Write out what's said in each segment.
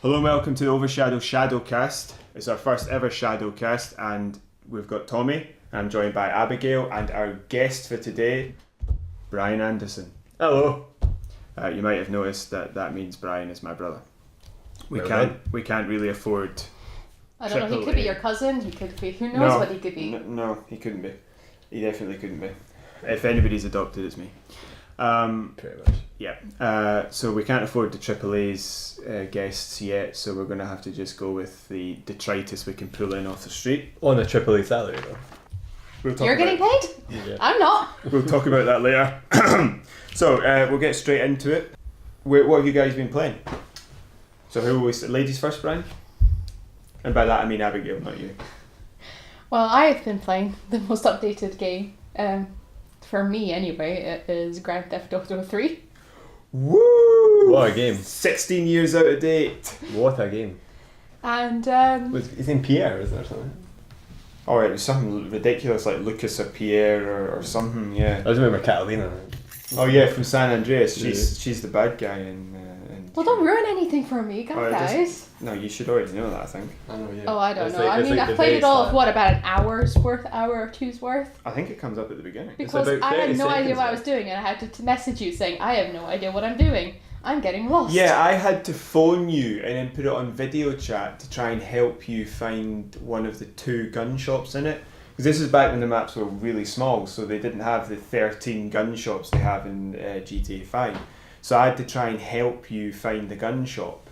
Hello and welcome to the OverShadow ShadowCast. It's our first ever ShadowCast and we've got Tommy. I'm joined by Abigail and our guest for today, Brian Anderson. Hello. You might have noticed that means Brian is my brother. We Well can't really afford. I don't know, he could be your cousin, he could be, who knows what he could be. No, he couldn't be. He definitely couldn't be. If anybody's adopted, it's me. Pretty much. Yeah. So we can't afford the AAA's guests yet, so we're going to have to just go with the detritus we can pull in off the street. On a AAA salary though. You're getting paid? Yeah. I'm not. We'll talk about that later. So we'll get straight into it. What have you guys been playing? So who will we say? Ladies first, Brian? And by that I mean Abigail, not you. Well, I have been playing the most updated game. For me anyway, it is Grand Theft Auto 3. Woo! What a game. 16 years out of date. What a game. And His name Pierre, isn't there something? Oh, it was something ridiculous like Lucas or Pierre or something, yeah. I just remember Catalina. Oh yeah, from San Andreas. Yeah. She's the bad guy in well, don't ruin anything for me, guys. No, you should already know that, I think. I know, yeah. Oh, I don't It's know. like- I it's mean, like I've the played very it all of start. about an hour or two's worth. I think it comes up at the beginning. Because about I had 30 no idea seconds what I was doing and I had to message you saying, I have no idea what I'm doing. I'm getting lost. Yeah, I had to phone you and then put it on video chat to try and help you find one of the 2 gun shops in it. Because this is back when the maps were really small, so they didn't have the 13 gun shops they have in GTA 5. So I had to try and help you find the gun shop.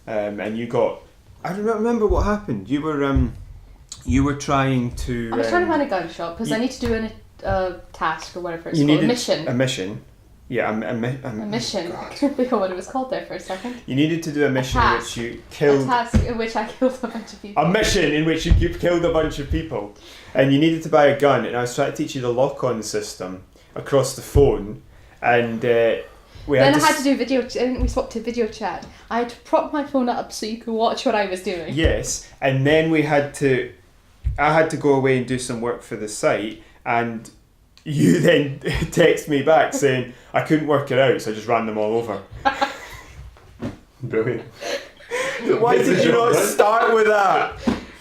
And you got... I don't remember what happened. You were trying to... I was trying to find a gun shop because I need to do a task or whatever it's you called. needed a mission. Yeah, a mission. God. I couldn't think of what it was called there for a second. You needed to do a mission in which you A killed... task in which I killed a bunch of people. A mission in which you killed a bunch of people. And you needed to buy a gun, and I was trying to teach you the lock-on system across the phone, and we had Then to... I had to do video. I think we swapped to video chat. I had to prop my phone up so you could watch what I was doing. Yes, and then I had to go away and do some work for the site, and you then text me back saying I couldn't work it out, so I just ran them all over. Brilliant. Why did you not start with that?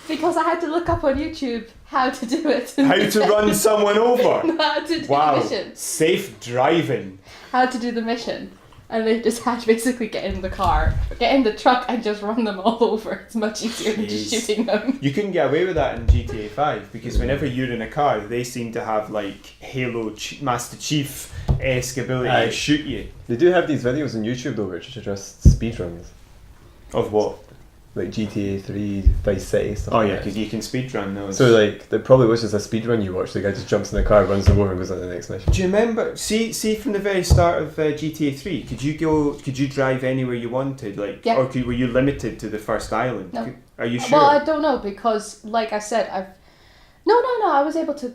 Because I had to look up on YouTube how to do it. How to run someone over? How to do the Wow, mission. safe driving. How to do the mission. And they just had to basically get in the car, get in the truck and just run them all over. It's much easier than just Jeez. shooting them. You couldn't get away with that in GTA 5 because whenever you're in a car, they seem to have like Halo Master Chief-esque ability Aye. to shoot you. They do have these videos on YouTube though, which are just speedruns. Of what? Like GTA 3, Vice City, stuff Oh like yeah, that. because you can speedrun those. So like, there probably was just a speedrun you watched. The guy just jumps in the car, runs them over and goes on to the next mission. do you remember? See from the very start of GTA 3, could you drive anywhere you wanted? Like, Yeah. or were you limited to the first island? No. Are you sure? Well, I don't know because, like I said, No, I was able to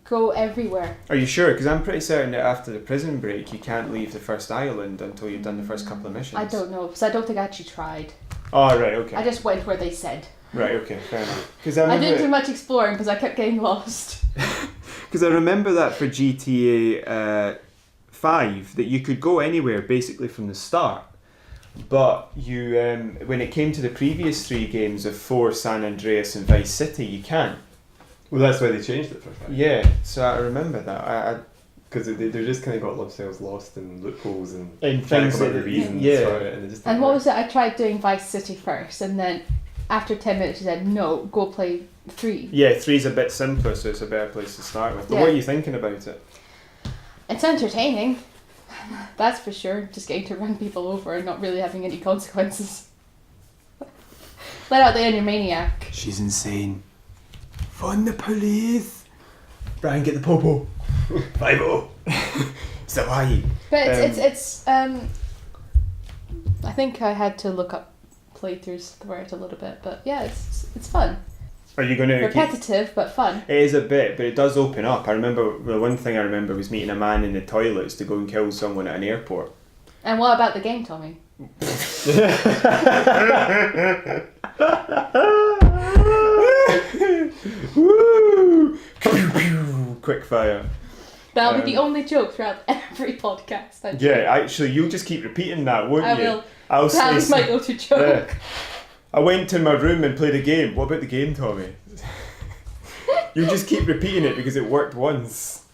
go everywhere. Are you sure? Because I'm pretty certain that after the prison break, you can't leave the first island until you've done the first couple of missions. I don't know because I don't think I actually tried. Oh right, okay. I just went where they said. Right, okay, fair enough. Because I didn't do much exploring because I kept getting lost. Because I remember that for GTA 5, that you could go anywhere basically from the start. But you, when it came to the previous 3 games of 4, San Andreas and Vice City, you can't. Well, that's why they changed it for fact. Yeah, so I remember that. Because they just kind of got themselves lost in loopholes and And trying to things come up that- with reasons yeah. for it, and they just And didn't what work. was it? I tried doing Vice City first, and then after 10 minutes, she said, "No, go play 3." Yeah, 3's a bit simpler, so it's a better place to start with. But Yeah. what are you thinking about it? It's entertaining, that's for sure. Just getting to run people over and not really having any consequences. Let out the inner maniac. She's insane. Fund the police. Brian, get the popo. 5-0. So why? But it's I think I had to look up playthroughs for it a little bit, but yeah, it's fun. Are you going to... Repetitive, but fun. It is a bit, but it does open up. I remember, the one thing I remember was meeting a man in the toilets to go and kill someone at an airport. And what about the game, Tommy? Woo! Pew, pew, quick fire. That'll be the only joke throughout every podcast. Yeah, actually, you'll just keep repeating that, won't I you? will. I'll say That's my go-to joke. yeah. I went to my room and played a game. What about the game, Tommy? You just keep repeating it because it worked once.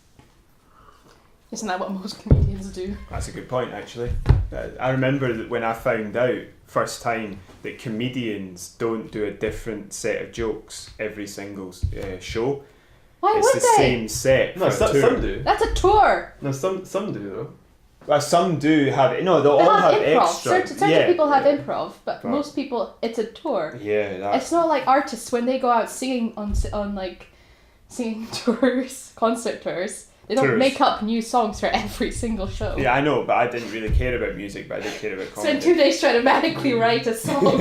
Isn't that what most comedians do? That's a good point, actually. I remember that when I found out first time that comedians don't do a different set of jokes every single show. Why It's would the they? same set. No, for a tour. some do. That's a tour. No, some do though. Well, some do have it. No, they'll They all have have improv. extra. Certain people have improv, but But- most people, it's a tour. Yeah, that's... It's not like artists when they go out singing on like singing tours, concert tours. They don't Tours. make up new songs for every single show. Yeah, I know, but I didn't really care about music, but I did care about Spend comedy. 2 days trying to magically write a song,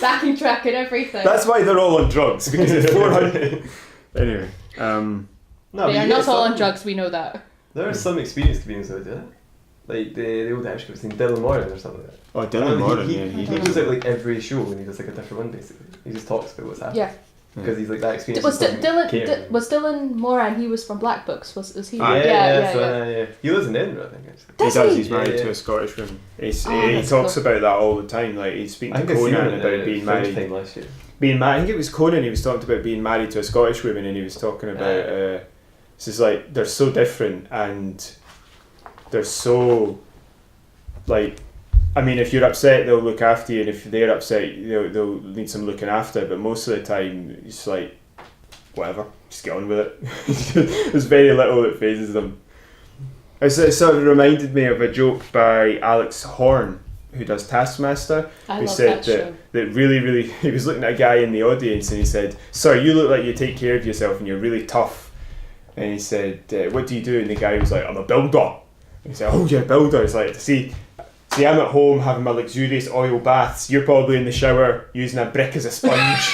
backing track and everything. That's why they're all on drugs, because it's 400. Anyway, No, They but are you not get all on some- drugs, we know that. There are some experienced comedians who do it. Like the old Irish comedian Dylan Moran or something like that. oh, And Dylan Moran, he, yeah, he, he does it like every show and he does like a different one basically. He just talks about what's happening. Yeah. Because he's like that experience. Was doesn't care. Dylan Moran? He was from Black Books. Was he? Ah, Yeah. He lives in Edinburgh, I think actually. Does he does. he? He's married Yeah. to a Scottish woman. He that's talks cool. about that all the time. Like he's speaking I to think I seen Conan him about being married. time last year. Being married. I think it was Conan. He was talking about being married to a Scottish woman, and he was talking about. It's just like they're so different, and they're so like. I mean, if you're upset, they'll look after you, and if they're upset, they'll need some looking after. But most of the time, it's like whatever, just get on with it. There's very little that phases them. It sort of reminded me of a joke by Alex Horn, who does Taskmaster, I who love said that show. that really, he was looking at a guy in the audience and he said, "Sir, you look like you take care of yourself and you're really tough." And he said, "What do you do?" And the guy was like, "I'm a builder." And he said, "Oh, you're a builder." It's like, see, I'm at home having my luxurious oil baths. You're probably in the shower using a brick as a sponge.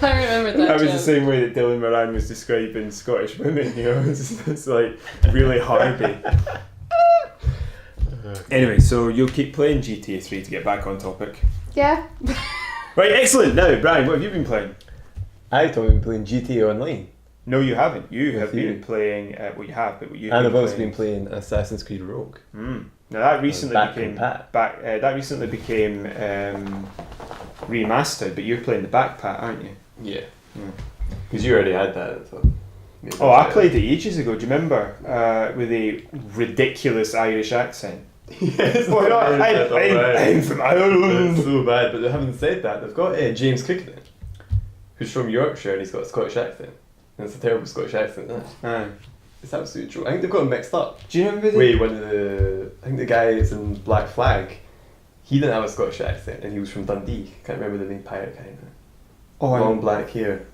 I remember that. That was joke. the same way that Dylan Moran was describing Scottish women, you know, it's like really hardy. Anyway, so you'll keep playing GTA 3 to get back on topic. Yeah. Right, excellent. Now, Brian, what have you been playing? I thought we've been playing GTA Online. No, you haven't. You have With you. been playing, well, you have, but you've And been I've also been playing Assassin's Creed Rogue. Now that recently Back became and Pat. that recently became remastered, but you're playing the back pat, aren't you? Yeah. Hmm. Because you already had that. So maybe Oh, I that's played it ages ago. Do you remember? With a ridiculous Irish accent. Yes, Oh, no, I'm from Ireland. It's so bad, but having said that, they've got James Cook in it, who's from Yorkshire and he's got a Scottish accent. And it's a terrible Scottish accent, isn't it? Aye. It's absolutely true. I think they've got them mixed up. Do you remember the... Wait, I think the guy that's in Black Flag, he didn't have a Scottish accent and he was from Dundee. Can't remember the main pirate guy. Long black hair.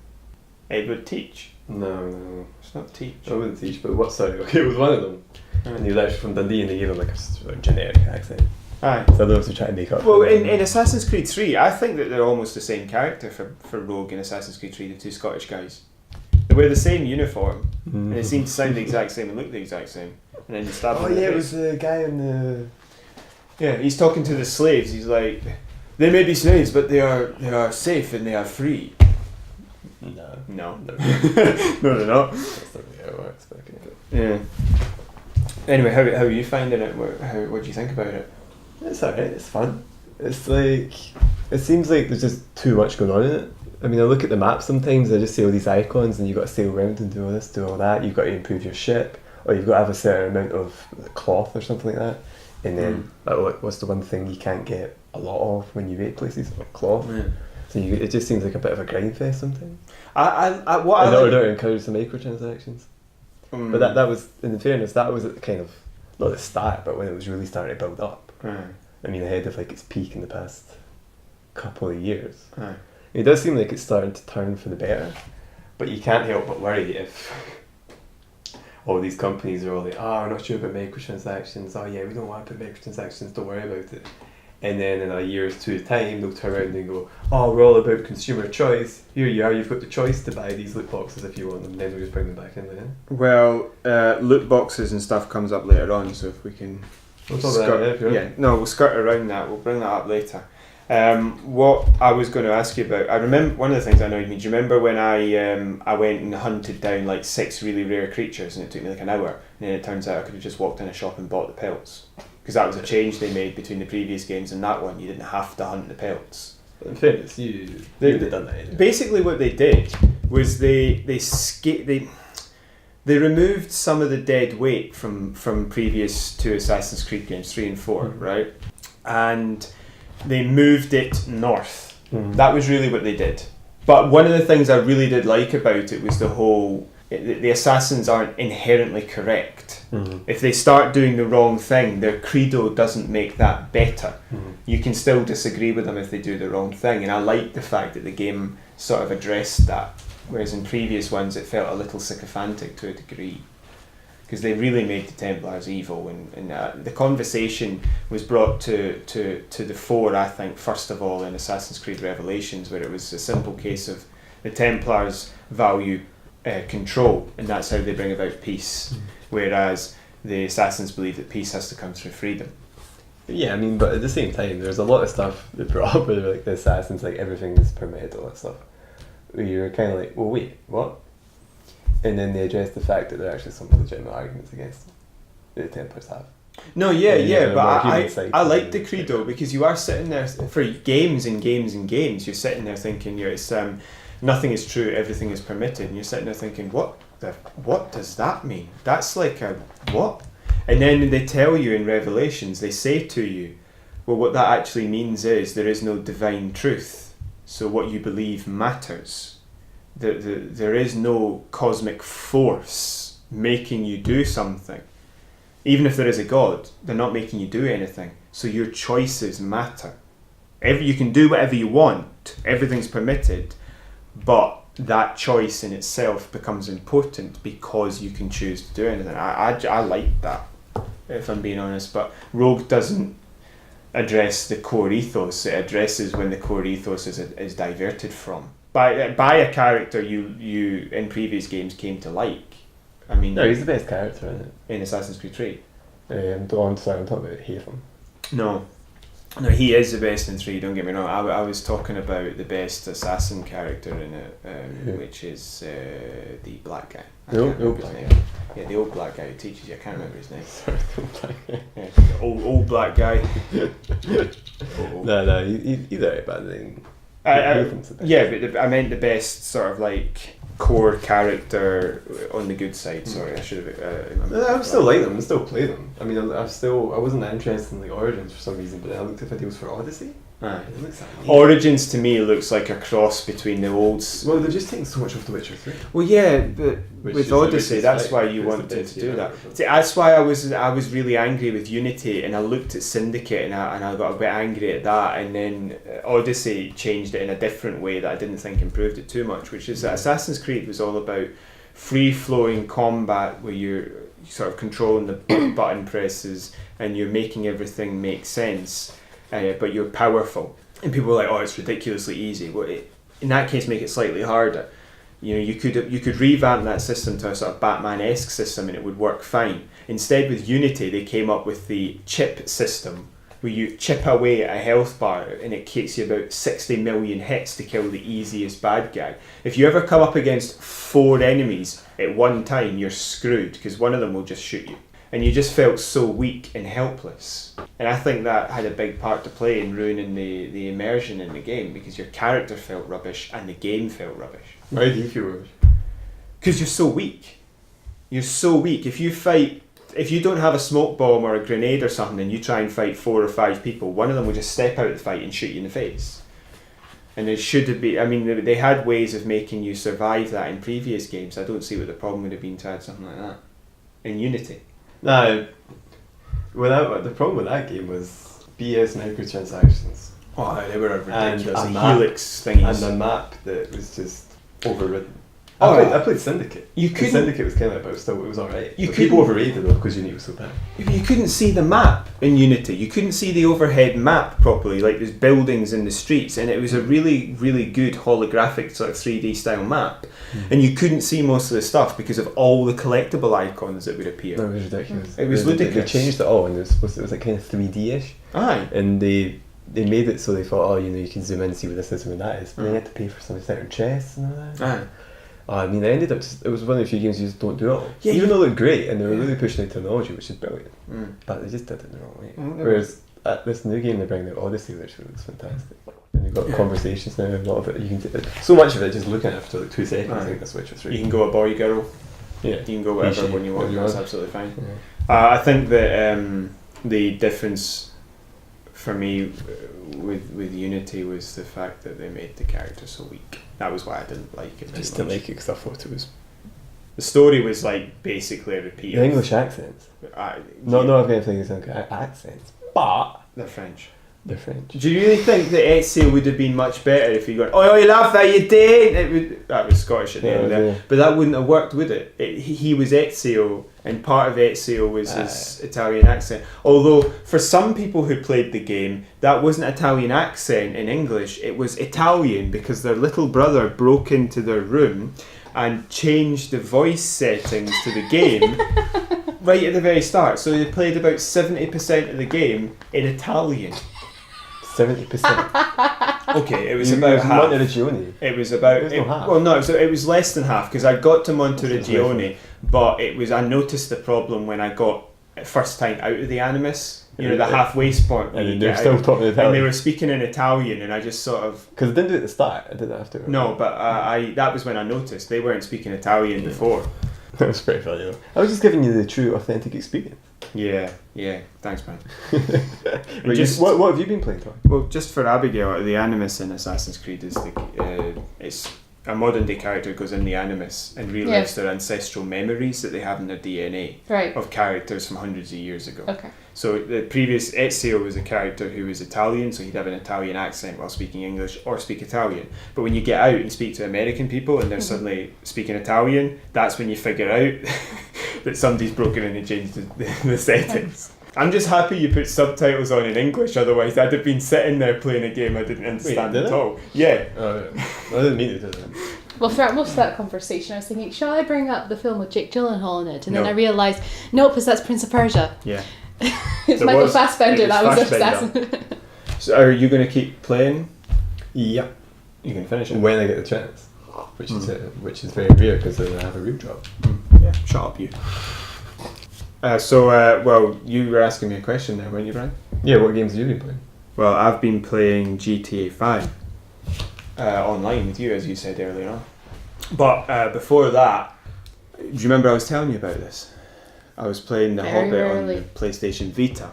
Edward Teach. No. It's not Teach. I wouldn't teach, but what? Sorry, okay, it was one of them. And he was actually from Dundee and they gave him like a sort of generic accent. Aye. So those who try to make up. Well, for them. in Assassin's Creed 3, I think that they're almost the same character for Rogue and Assassin's Creed 3, the two Scottish guys. They wear the same uniform, and they seem to sound the exact same and look the exact same. And then you stab them Oh in the yeah, it face. was the guy in the. Yeah, he's talking to the slaves. He's like, "They may be slaves, but they are safe and they are free." No. No, no, they're not. That's not really how it works, but okay. Yeah. Anyway, how are you finding it? What do you think about it? It's alright, it's fun. It's like. It seems like there's just too much going on in it. I mean, I look at the map sometimes, I just see all these icons and you've got to sail around and do all this, do all that. You've got to improve your ship, or you've got to have a certain amount of cloth or something like that. And then, what's the one thing you can't get a lot of when you raid places? Cloth. Yeah. So it just seems like a bit of a grind fest sometimes. What In I order like, to encourage some microtransactions. But that was, in fairness, that was at the kind of, not the start, but when it was really starting to build up. Aye. I mean, ahead of like its peak in the past couple of years. Aye. It does seem like it's starting to turn for the better, but you can't help but worry if all these companies are all like, we're not sure about microtransactions, oh yeah, we don't want to put microtransactions, don't worry about it. And then in a year or two's time, they'll turn around and go, oh, we're all about consumer choice, here you are, you've got the choice to buy these loot boxes if you want them, then they'll just bring them back in again. Well, loot boxes and stuff comes up later on, so if we can... We'll talk about that if you want. We'll skirt around that, we'll bring that up later. What I was going to ask you about, I remember one of the things I annoyed me. Do you remember when I went and hunted down like 6 really rare creatures and it took me like an hour, and then it turns out I could have just walked in a shop and bought the pelts? because that was a change they made between the previous games and that one. You didn't have to hunt the pelts. In fairness, you would have done that anyway. Basically, what they did was they removed some of the dead weight from previous two Assassin's Creed games, 3 and 4, right? And they moved it north. That was really what they did. But one of the things I really did like about it was the assassins aren't inherently correct. If they start doing the wrong thing, their credo doesn't make that better. You can still disagree with them if they do the wrong thing, and I like the fact that the game sort of addressed that, whereas in previous ones it felt a little sycophantic to a degree, because they really made the Templars evil, and the conversation was brought to the fore, I think, first of all in Assassin's Creed Revelations, where it was a simple case of the Templars value control, and that's how they bring about peace, whereas the Assassins believe that peace has to come through freedom. Yeah, I mean, but at the same time, there's a lot of stuff that brought up with like the Assassins, like everything is permitted, all that stuff. Where you're kind of like, well, wait, what? And then they address the fact that there are actually some legitimate arguments against them that the Templars have. No, yeah, but I like the credo, because you are sitting there for games and games and games. You're sitting there thinking, it's nothing is true, everything is permitted, and you're sitting there thinking, what does that mean? That's like a what? And then they tell you in Revelations, they say to you, well, what that actually means is there is no divine truth, so what you believe matters. There is no cosmic force making you do something. Even if there is a God, they're not making you do anything, so your choices matter. You can do whatever you want, everything's permitted, but that choice in itself becomes important because you can choose to do anything. I like that, if I'm being honest, but Rogue doesn't address the core ethos. It addresses when the core ethos is diverted from by a character you in previous games came to like. I mean, no, he's the best character in it. In Assassin's Creed 3. I'm talking about Hatham. No, he is the best in 3, don't get me wrong. I was talking about the best assassin character in it, which is the black guy. The old black guy. Yeah, the old black guy who teaches you. I can't remember his name. Sorry, the old black guy. Yeah, old black guy. No, he's alright, but then... but I meant the best sort of like core character on the good side. Sorry, I should have. I would still like them. I still play them. I mean, I wasn't that interested in the Origins for some reason, but then I looked at videos for Odyssey. It looks like Origins to me looks like a cross between the old. Well, they're just taking so much off The Witcher 3. Well, yeah, but with Odyssey, that's why you wanted to do that. See, that's why I was really angry with Unity, and I looked at Syndicate, and I got a bit angry at that, and then Odyssey changed it in a different way that I didn't think improved it too much, which is that Assassin's Creed was all about free-flowing combat where you're sort of controlling the button presses and you're making everything make sense. But you're powerful, and people are like, "Oh, it's ridiculously easy." Well, in that case, make it slightly harder. You could revamp that system to a sort of Batman-esque system, and it would work fine. Instead, with Unity, they came up with the chip system, where you chip away at a health bar, and it takes you about 60 million hits to kill the easiest bad guy. If you ever come up against 4 enemies at one time, you're screwed, because one of them will just shoot you. And you just felt so weak and helpless. And I think that had a big part to play in ruining the immersion in the game, because your character felt rubbish and the game felt rubbish. Why do you feel rubbish? Because you're so weak. You're so weak. If you don't have a smoke bomb or a grenade or something and you try and fight 4 or 5 people, one of them will just step out of the fight and shoot you in the face. And there should have been, I mean, they had ways of making you survive that in previous games. I don't see what the problem would have been to add something like that in Unity. No, the problem with that game was BS microtransactions. Oh, they were ridiculous. And Helix thingies. And a map that was just overridden. Oh, I played Syndicate. Syndicate was kind of but still it was alright. People overrated though because Unity was so bad. You couldn't see the map in Unity. You couldn't see the overhead map properly, like there's buildings in the streets, and it was a really, really good holographic sort of 3D style map. And you couldn't see most of the stuff because of all the collectible icons that would appear. No, it was ridiculous. It was ludicrous. They changed it all, and it was like kind of 3D-ish. Aye. And they made it so they thought, you can zoom in and see what this is and what that is. But then you had to pay for some certain chests and all that. Aye. I mean, they ended up it was one of the few games you just don't do it all. Yeah, Even though it looked great and they were really pushing the technology, which is brilliant, Mm. but they just did it the wrong way. Mm, Whereas at this new game they bring out Odyssey, which looks fantastic. And you've got conversations now, a lot of it. You can so much of it just looking at it for like 2 seconds. I think the Switch was You can go a boy, girl. Yeah. You can go whatever Cliche, when you want. what you That's want. absolutely fine. Yeah. I think that the difference for me with Unity was the fact that they made the character so weak. That was why I didn't like it. I just didn't like it because I thought it was The story was like basically a repeat. the English accents. No, I've got anything against accents, but they're French. they're French. Do you really think that Ezio would have been much better if you got oh you laugh that you did? That was Scottish at the end there, but that wouldn't have worked, would it? He was Ezio, and part of Ezio was his Italian accent. Although for some people who played the game, that wasn't Italian accent in English; it was Italian because their little brother broke into their room and changed the voice settings to the game right at the very start. So they played about 70% of the game in Italian. 70%. Okay, it was about half. Monteregione. It was about half. well, no, it was less than half because I got to Monteregione, but I noticed the problem when I got first time out of the Animus. You know, the halfway point. And they were still talking Italian. And they were speaking in Italian, and I just sort of Because I didn't do it at the start. I did it after. no, but that was when I noticed they weren't speaking Italian before. That was pretty funny though. I was just giving you the true, authentic experience. Yeah, thanks, man. But what have you been playing, Tom? Well, just for Abigail, the Animus in Assassin's Creed is it's a modern day character goes in the Animus and relives their ancestral memories that they have in their DNA of characters from hundreds of years ago. Okay. So the previous Ezio was a character who was Italian, so he'd have an Italian accent while speaking English or speak Italian. But when you get out and speak to American people and they're suddenly speaking Italian, that's when you figure out that somebody's broken in and changed the settings. I'm just happy you put subtitles on in English, otherwise I'd have been sitting there playing a game I didn't understand at all. Yeah. Oh, yeah. I didn't mean to do that. Well, throughout most of that conversation, I was thinking, shall I bring up the film with Jake Gyllenhaal in it? And then I realised, no, because that's Prince of Persia. Yeah. It's Michael Fassbender, that was Assassin. So are you going to keep playing? Yeah. You can finish it. When I get the chance. Which is very rare because I have a real job. Yeah, shut up you. Well, you were asking me a question there, weren't you, Brian? Yeah, what games have you been playing? Well, I've been playing GTA 5 online with you, as you said earlier on. But before that, do you remember I was telling you about this? I was playing The Hobbit on the PlayStation Vita.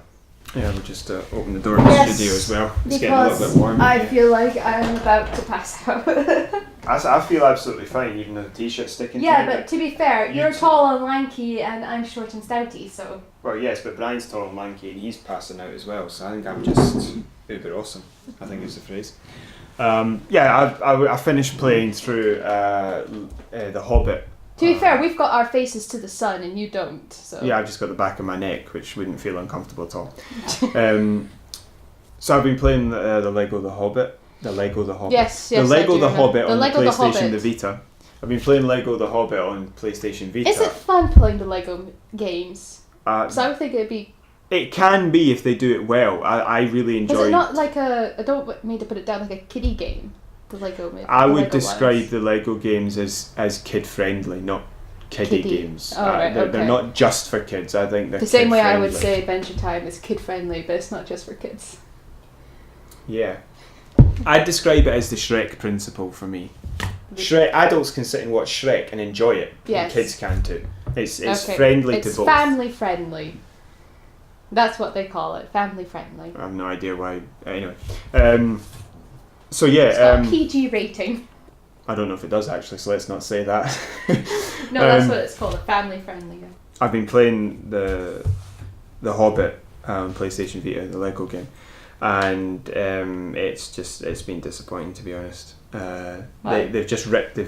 Yeah, we'll just open the door of the studio as well. It's getting a little bit warm. I feel like I'm about to pass out. I feel absolutely fine, even though the t-shirt's sticking to me. Yeah, but to be fair, you're tall and lanky and I'm short and stouty, so... Well, yes, but Brian's tall and lanky and he's passing out as well, so I think I'm just uber awesome, I think is the phrase. I finished playing through The Hobbit. To be fair, we've got our faces to the sun and you don't, so... Yeah, I've just got the back of my neck, which wouldn't feel uncomfortable at all. So I've been playing the Lego The Hobbit. Yes, the Lego The Hobbit the on Lego the PlayStation The Vita. I've been playing Lego The Hobbit on PlayStation Vita. Is it fun playing the Lego games? So I would think it'd be... It can be if they do it well. I really enjoy... Is it not like I don't mean to put it down, like a kiddie game? The Lego maybe. I would describe the Lego games as kid-friendly, not kiddie games. Oh, right, they're not just for kids. I think they're the same way I would kid-friendly. say Adventure Time is kid-friendly, but it's not just for kids. Yeah. I'd describe it as the Shrek principle for me. Shrek, adults can sit and watch Shrek and enjoy it. Yes. And kids can too. It's friendly to both. It's family friendly. That's what they call it, family friendly. I have no idea why. Anyway. It's got a PG rating. I don't know if it does actually, so let's not say that. No, that's what it's called, a family friendly game. I've been playing the Hobbit on PlayStation Vita, the Lego game, and it's been disappointing, to be honest. They've just ripped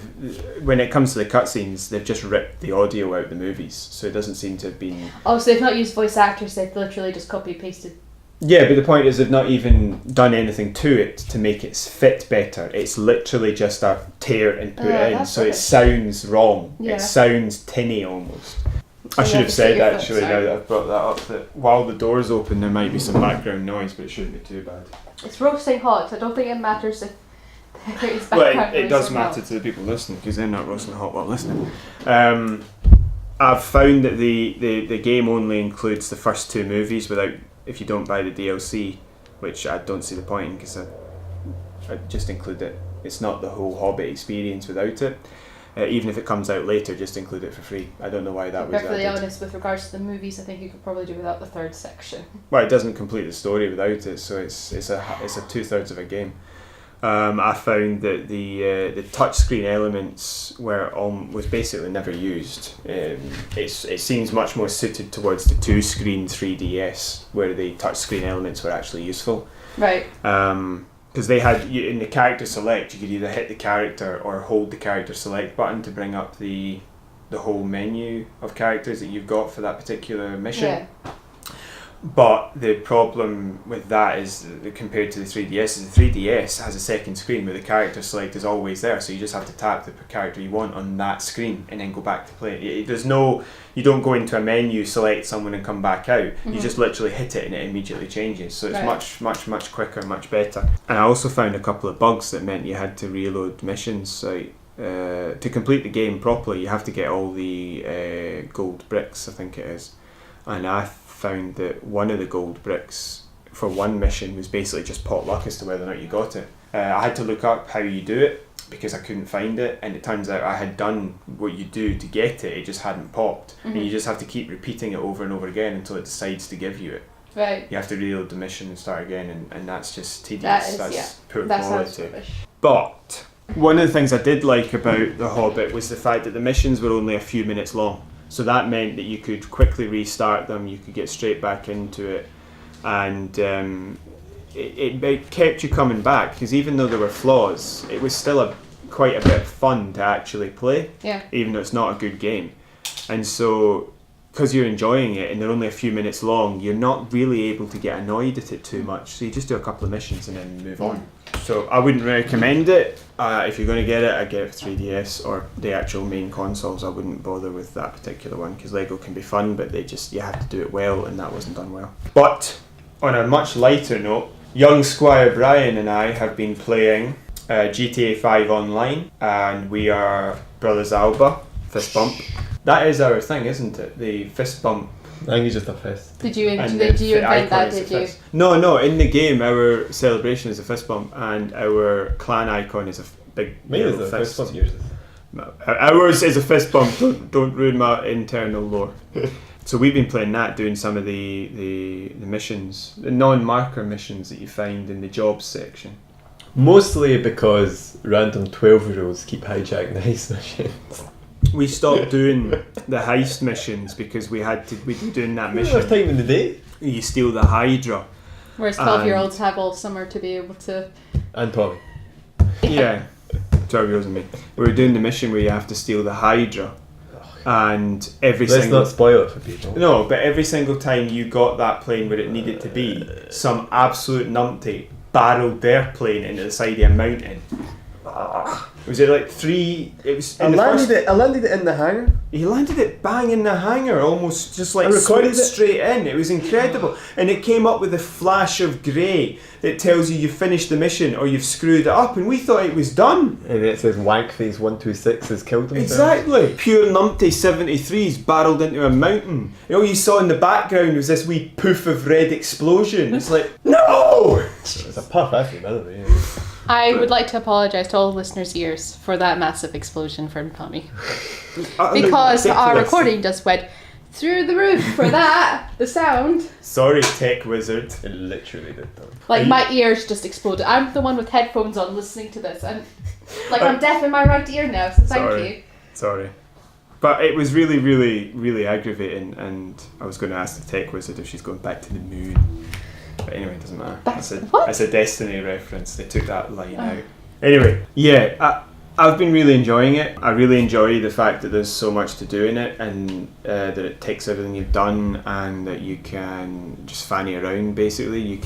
when it comes to the cutscenes, they've just ripped the audio out of the movies, so it doesn't seem to have been... Oh, so they've not used voice actors, they've literally just copy pasted. Yeah, but the point is they've not even done anything to it to make it fit better. It's literally just a tear and put in, so it sounds wrong. Yeah. It sounds tinny almost. I should have said actually, now that I've brought that up, that while the door's open there might be some background noise, but it shouldn't be too bad. It's roasting hot, I don't think it matters if His Well, background it noise does or matter not. to the people listening because they're not roasting hot while listening. I've found that the game only includes the first 2 movies without, if you don't buy the DLC, which I don't see the point in because I just include it. It's not the whole Hobbit experience without it. Even if it comes out later, just include it for free. I don't know why that To be was perfectly added. honest, with regards to the movies, I think you could probably do without the 3rd section. Well, it doesn't complete the story without it, so it's a 2/3 of a game. I found that the touchscreen elements was basically never used. It seems much more suited towards the 2-screen 3DS, where the touchscreen elements were actually useful. Right. Because they had in the character select, you could either hit the character or hold the character select button to bring up the whole menu of characters that you've got for that particular mission. Yeah. But the problem with that is compared to the 3DS is the 3DS has a second screen where the character select is always there, so you just have to tap the character you want on that screen and then go back to play it. You don't go into a menu, select someone and come back out. Mm-hmm. You just literally hit it and it immediately changes, so it's Right. much quicker, much better. And I also found a couple of bugs that meant you had to reload missions. So to complete the game properly, you have to get all the gold bricks, I think it is, and I found that one of the gold bricks for one mission was basically just pot luck as to whether or not you got it. I had to look up how you do it because I couldn't find it, and it turns out I had done what you do to get it, it just hadn't popped. Mm-hmm. And you just have to keep repeating it over and over again until it decides to give you it. Right. You have to reload the mission and start again, and that's just tedious. That's poor That sounds quality. rubbish. But one of the things I did like about The Hobbit was the fact that the missions were only a few minutes long. So that meant that you could quickly restart them, you could get straight back into it, and it kept you coming back, because even though there were flaws, it was still quite a bit of fun to actually play, Yeah. even though it's not a good game. And so, because you're enjoying it and they're only a few minutes long, you're not really able to get annoyed at it too much, so you just do a couple of missions and then move on. So I wouldn't recommend it. If you're going to get it, I'd get it for 3DS or the actual main consoles. I wouldn't bother with that particular one because Lego can be fun, but you have to do it well, and that wasn't done well. But on a much lighter note, young Squire Brian and I have been playing GTA 5 online, and we are Brothers Alba, fist bump. That is our thing, isn't it? The fist bump. I think it's just a fist. Did you And invent the icon that, is a did you? fist. No, in the game our celebration is a fist bump and our clan icon is a big Maybe yellow it's a fist. fist bump. Yours is. Ours is a fist bump, don't ruin my internal lore. So we've been playing that, doing some of the missions, the non-marker missions that you find in the jobs section. Mostly because random 12-year-olds keep hijacking the heist missions. We stopped doing the heist missions because we'd been doing that We don't have mission. time in the day. You steal the Hydra. Whereas 12-year-olds have all summer to be able to... And Tommy. Yeah, 12-year-olds and me. We were doing the mission where you have to steal the Hydra, and Let's not spoil it for people. No, but every single time you got that plane where it needed to be, some absolute numpty barreled their plane into the side of a mountain. Was it like 3? It was. I In the landed first, it in the hangar. He landed it bang in the hangar, almost just like I recorded slipped it. straight in. It was incredible, and it came up with a flash of grey that tells you you've finished the mission or you've screwed it up, and we thought it was done. And it says Wankface 126 has killed himself. Exactly. Pure numpty 73s barreled into a mountain. And all you saw in the background was this wee poof of red explosion. It's like, no! It's a puff effort, by the way. Yeah. I would like to apologise to all listeners' ears for that massive explosion from Tommy. Because our Ridiculous. recording just went through the roof for that, the sound. Sorry, tech wizard. It literally did that. Like, my ears just exploded. I'm the one with headphones on listening to this, and like I'm deaf in my right ear now, so thank you. Sorry. But it was really, really, really aggravating, and I was going to ask the tech wizard if she's going back to the moon. But anyway, it doesn't matter. What? That's a Destiny reference. They took that line out. Anyway, yeah, I've been really enjoying it. I really enjoy the fact that there's so much to do in it, and that it takes everything you've done, and that you can just fanny around. Basically,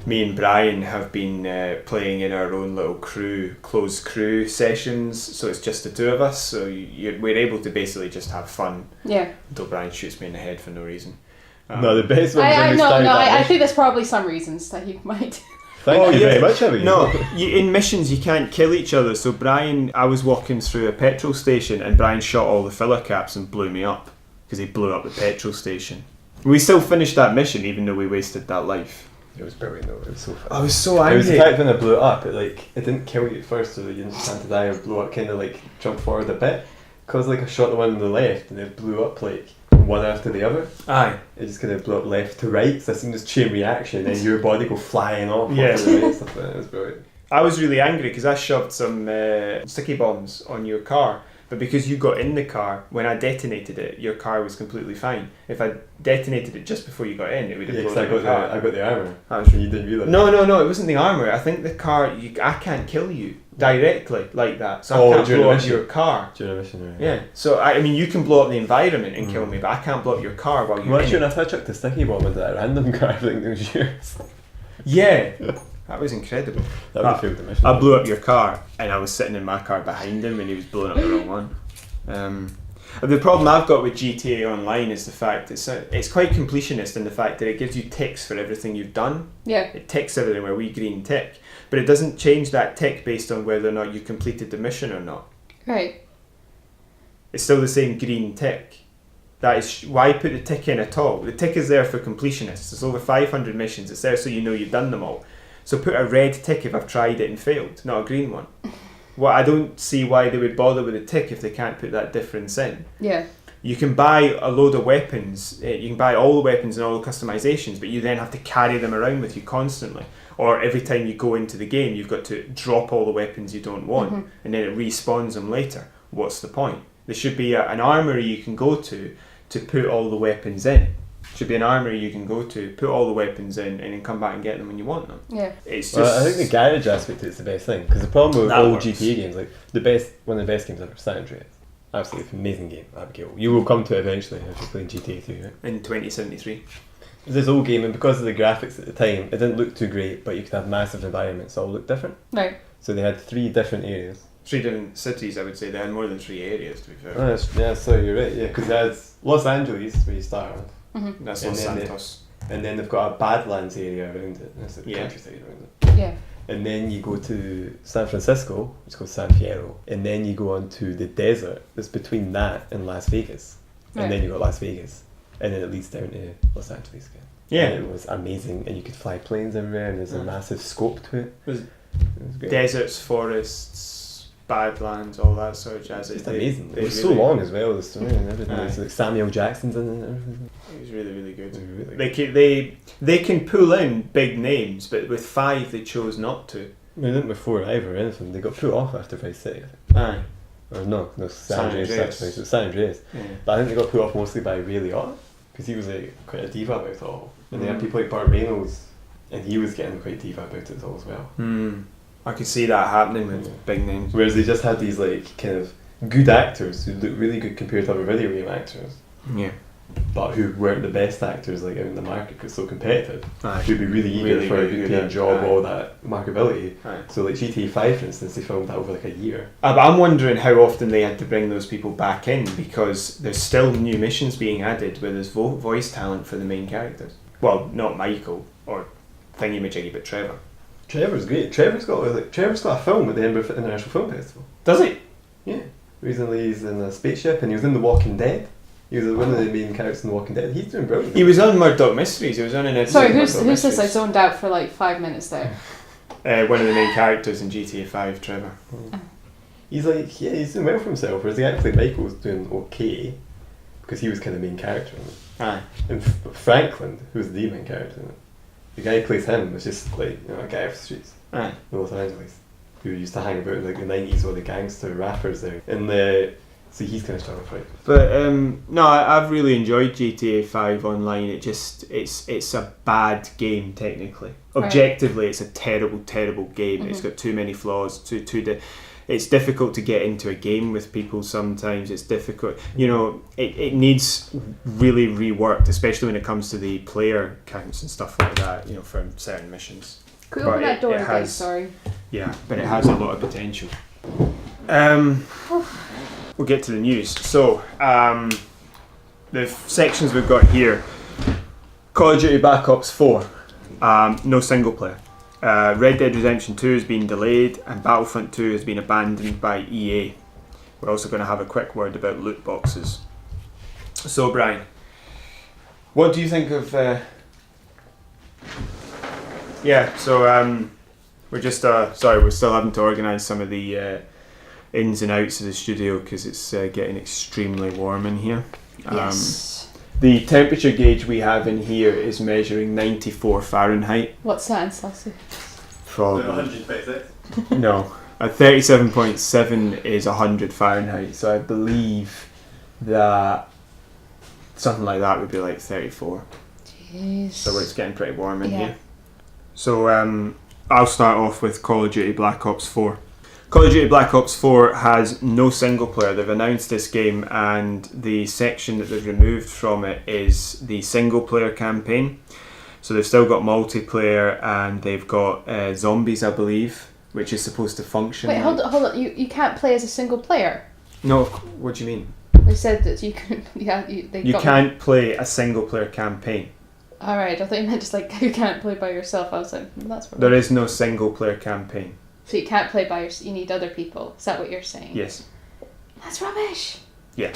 me and Brian have been playing in our own little closed crew sessions. So it's just the two of us. So we're able to basically just have fun Yeah. until Brian shoots me in the head for no reason. No, the best one was when we started that I mission. think there's probably some reasons that you might. Thank you very much, Abby. No, in missions you can't kill each other. So Brian, I was walking through a petrol station and Brian shot all the filler caps and blew me up because he blew up the petrol station. We still finished that mission even though we wasted that life. It was brilliant though, it was so fun. I was so angry. It was the fact when I blew it up, it didn't kill you at first, so you didn't stand to die. I blew up, kind of like jumped forward a bit. Because like I shot the one on the left and it blew up like one after the other. Aye. It just kind of blew up left to right, so I seen this chain reaction and your body go flying off. Yeah. Off to the right and stuff like that. It was brilliant. I was really angry because I shoved some sticky bombs on your car, but because you got in the car, when I detonated it, your car was completely fine. If I detonated it just before you got in, it would have blown up your car. I got the armour. That was You didn't realise. No, it wasn't the armour. I think the car, I can't kill you directly like that, so I can't during blow a up mission. your car. During a mission, right? Yeah, so I mean, you can blow up the environment and kill me, but I can't blow up your car while you're Well, in sure it. enough, I chucked the sticky bomb into that random car, I think it was yours. Yeah, that was incredible. That would have failed the mission. I blew up your car, and I was sitting in my car behind him, and he was blowing up the wrong one. The problem I've got with GTA Online is the fact it's quite completionist in the fact that it gives you ticks for everything you've done. Yeah. It ticks everything where we green tick, but it doesn't change that tick based on whether or not you completed the mission or not. Right. It's still the same green tick. That is why put the tick in at all. The tick is there for completionists. It's over 500 missions. It's there so you know you've done them all. So put a red tick if I've tried it and failed, not a green one. Well, I don't see why they would bother with a tick if they can't put that difference in. Yeah. You can buy a load of weapons. You can buy all the weapons and all the customizations, but you then have to carry them around with you constantly. Or every time you go into the game, you've got to drop all the weapons you don't want, and then it respawns them later. What's the point? There should be an armory you can go to put all the weapons in. Should be an armory you can go to, put all the weapons in, and then come back and get them when you want them. Yeah. It's just. Well, I think the garage aspect is the best thing, because the problem with That old works. GTA games, like one of the best games ever, San Andreas. Absolutely amazing game, Abigail. You will come to it eventually if you're playing GTA 3, right? In 2073. It's this old game, and because of the graphics at the time, it didn't look too great, but you could have massive environments that all look different. Right. So they had 3 different areas. 3 different cities, I would say. They had more than 3 areas, to be fair. Oh, yeah, so you're right, yeah, because they had Los Angeles, where you start on, That's And Los then Santos. and then they've got a Badlands area around it, and it's the Yeah. countryside around it. Yeah. And then you go to San Francisco, which is called San Fierro, and then you go on to the desert that's between that and Las Vegas, and Right. then you got Las Vegas, and then it leads down to Los Angeles again. Yeah. And it was amazing, and you could fly planes everywhere, and there's a massive scope to it. Was It was great. Deserts, forests, badlands, all that sort of jazz. It's just They- amazing. they It was so really- long as well, the story and everything. Aye. It's like Samuel Jackson's in it and everything. It was really, really good. It was really They can pull in big names, but with 5 they chose not to. I mean, they didn't before either or anything. They got put off after Vice City. Aye. Or no, San San Andreas Andreas. actually. So it was San Andreas. Yeah. But I think they got put off mostly by Ray Liotta, because he was like quite a diva about it all. And they had Mm. people like Burt Reynolds, and he was getting quite diva about it all as well. I could see that happening with Yeah. big names. Whereas they just had these like kind of good actors who looked really good compared to other video game actors, Yeah. but who weren't the best actors like out in the market because it's so competitive. Aye. Who'd be really eager Really, for really a good good paying at- job, aye. all that marketability. Aye. So like GTA 5 for instance, they filmed that over like a year. But I'm wondering how often they had to bring those people back in, because there's still new missions being added where there's voice talent for the main characters. Well, not Michael or Thingy-Majiggy, but Trevor. Trevor's great. Trevor's got a film at the Edinburgh International Film Festival. Does he? Yeah. Recently he's in a spaceship and he was in The Walking Dead. He was one of the main characters in The Walking Dead. He's doing brilliant. He was on Murdoch Mysteries. He was on an episode Sorry, of who's Murdoch this? I Mysteries. zoned out for like 5 minutes there. One of the main characters in GTA 5, Trevor. He's like, yeah, he's doing well for himself, whereas the guy who played Michael was doing okay, because he was kind of the main character in it. Aye. And Franklin, who's the main character in it, the guy who plays him was just like, you know, a guy off the streets Aye. in Los Angeles, who used to hang about in like the 90s with the gangster rappers there. And so he's kind of struggling for it. But no, I've really enjoyed GTA 5 online. It's a bad game technically. Right. Objectively, it's a terrible, terrible game. It's got too many flaws. It's difficult to get into a game with people sometimes. It's difficult. You know, it needs really reworked, especially when it comes to the player counts and stuff like that. You know, for certain missions. Could we But open that door it again? has- Sorry. Yeah, but it has a lot of potential. We'll get to the news. So, the sections we've got here: Call of Duty Black Ops 4, no single player. Red Dead Redemption 2 has been delayed, and Battlefront 2 has been abandoned by EA. We're also going to have a quick word about loot boxes. So, Brian, what do you think of... we're just... we're still having to organise some of the ins and outs of the studio because it's getting extremely warm in here. Yes. The temperature gauge we have in here is measuring 94 Fahrenheit. What's that in Celsius? Probably. 126. No. A 37.7 is 100 Fahrenheit, so I believe that something like that would be like 34. Jeez. So it's getting pretty warm in Yeah. here. So I'll start off with Call of Duty Black Ops 4. Call of Duty Black Ops 4 has no single player. They've announced this game, and the section that they've removed from it is the single player campaign. So they've still got multiplayer, and they've got zombies, I believe, which is supposed to function. Wait, hold on. You can't play as a single player. No, what do you mean? They said that you can. Yeah, You can't play a single player campaign. All right, I thought you meant just like you can't play by yourself. I was like, that's what. There is no single player campaign. So you can't play by yourself. You need other people. Is that what you're saying? Yes. That's rubbish. Yeah.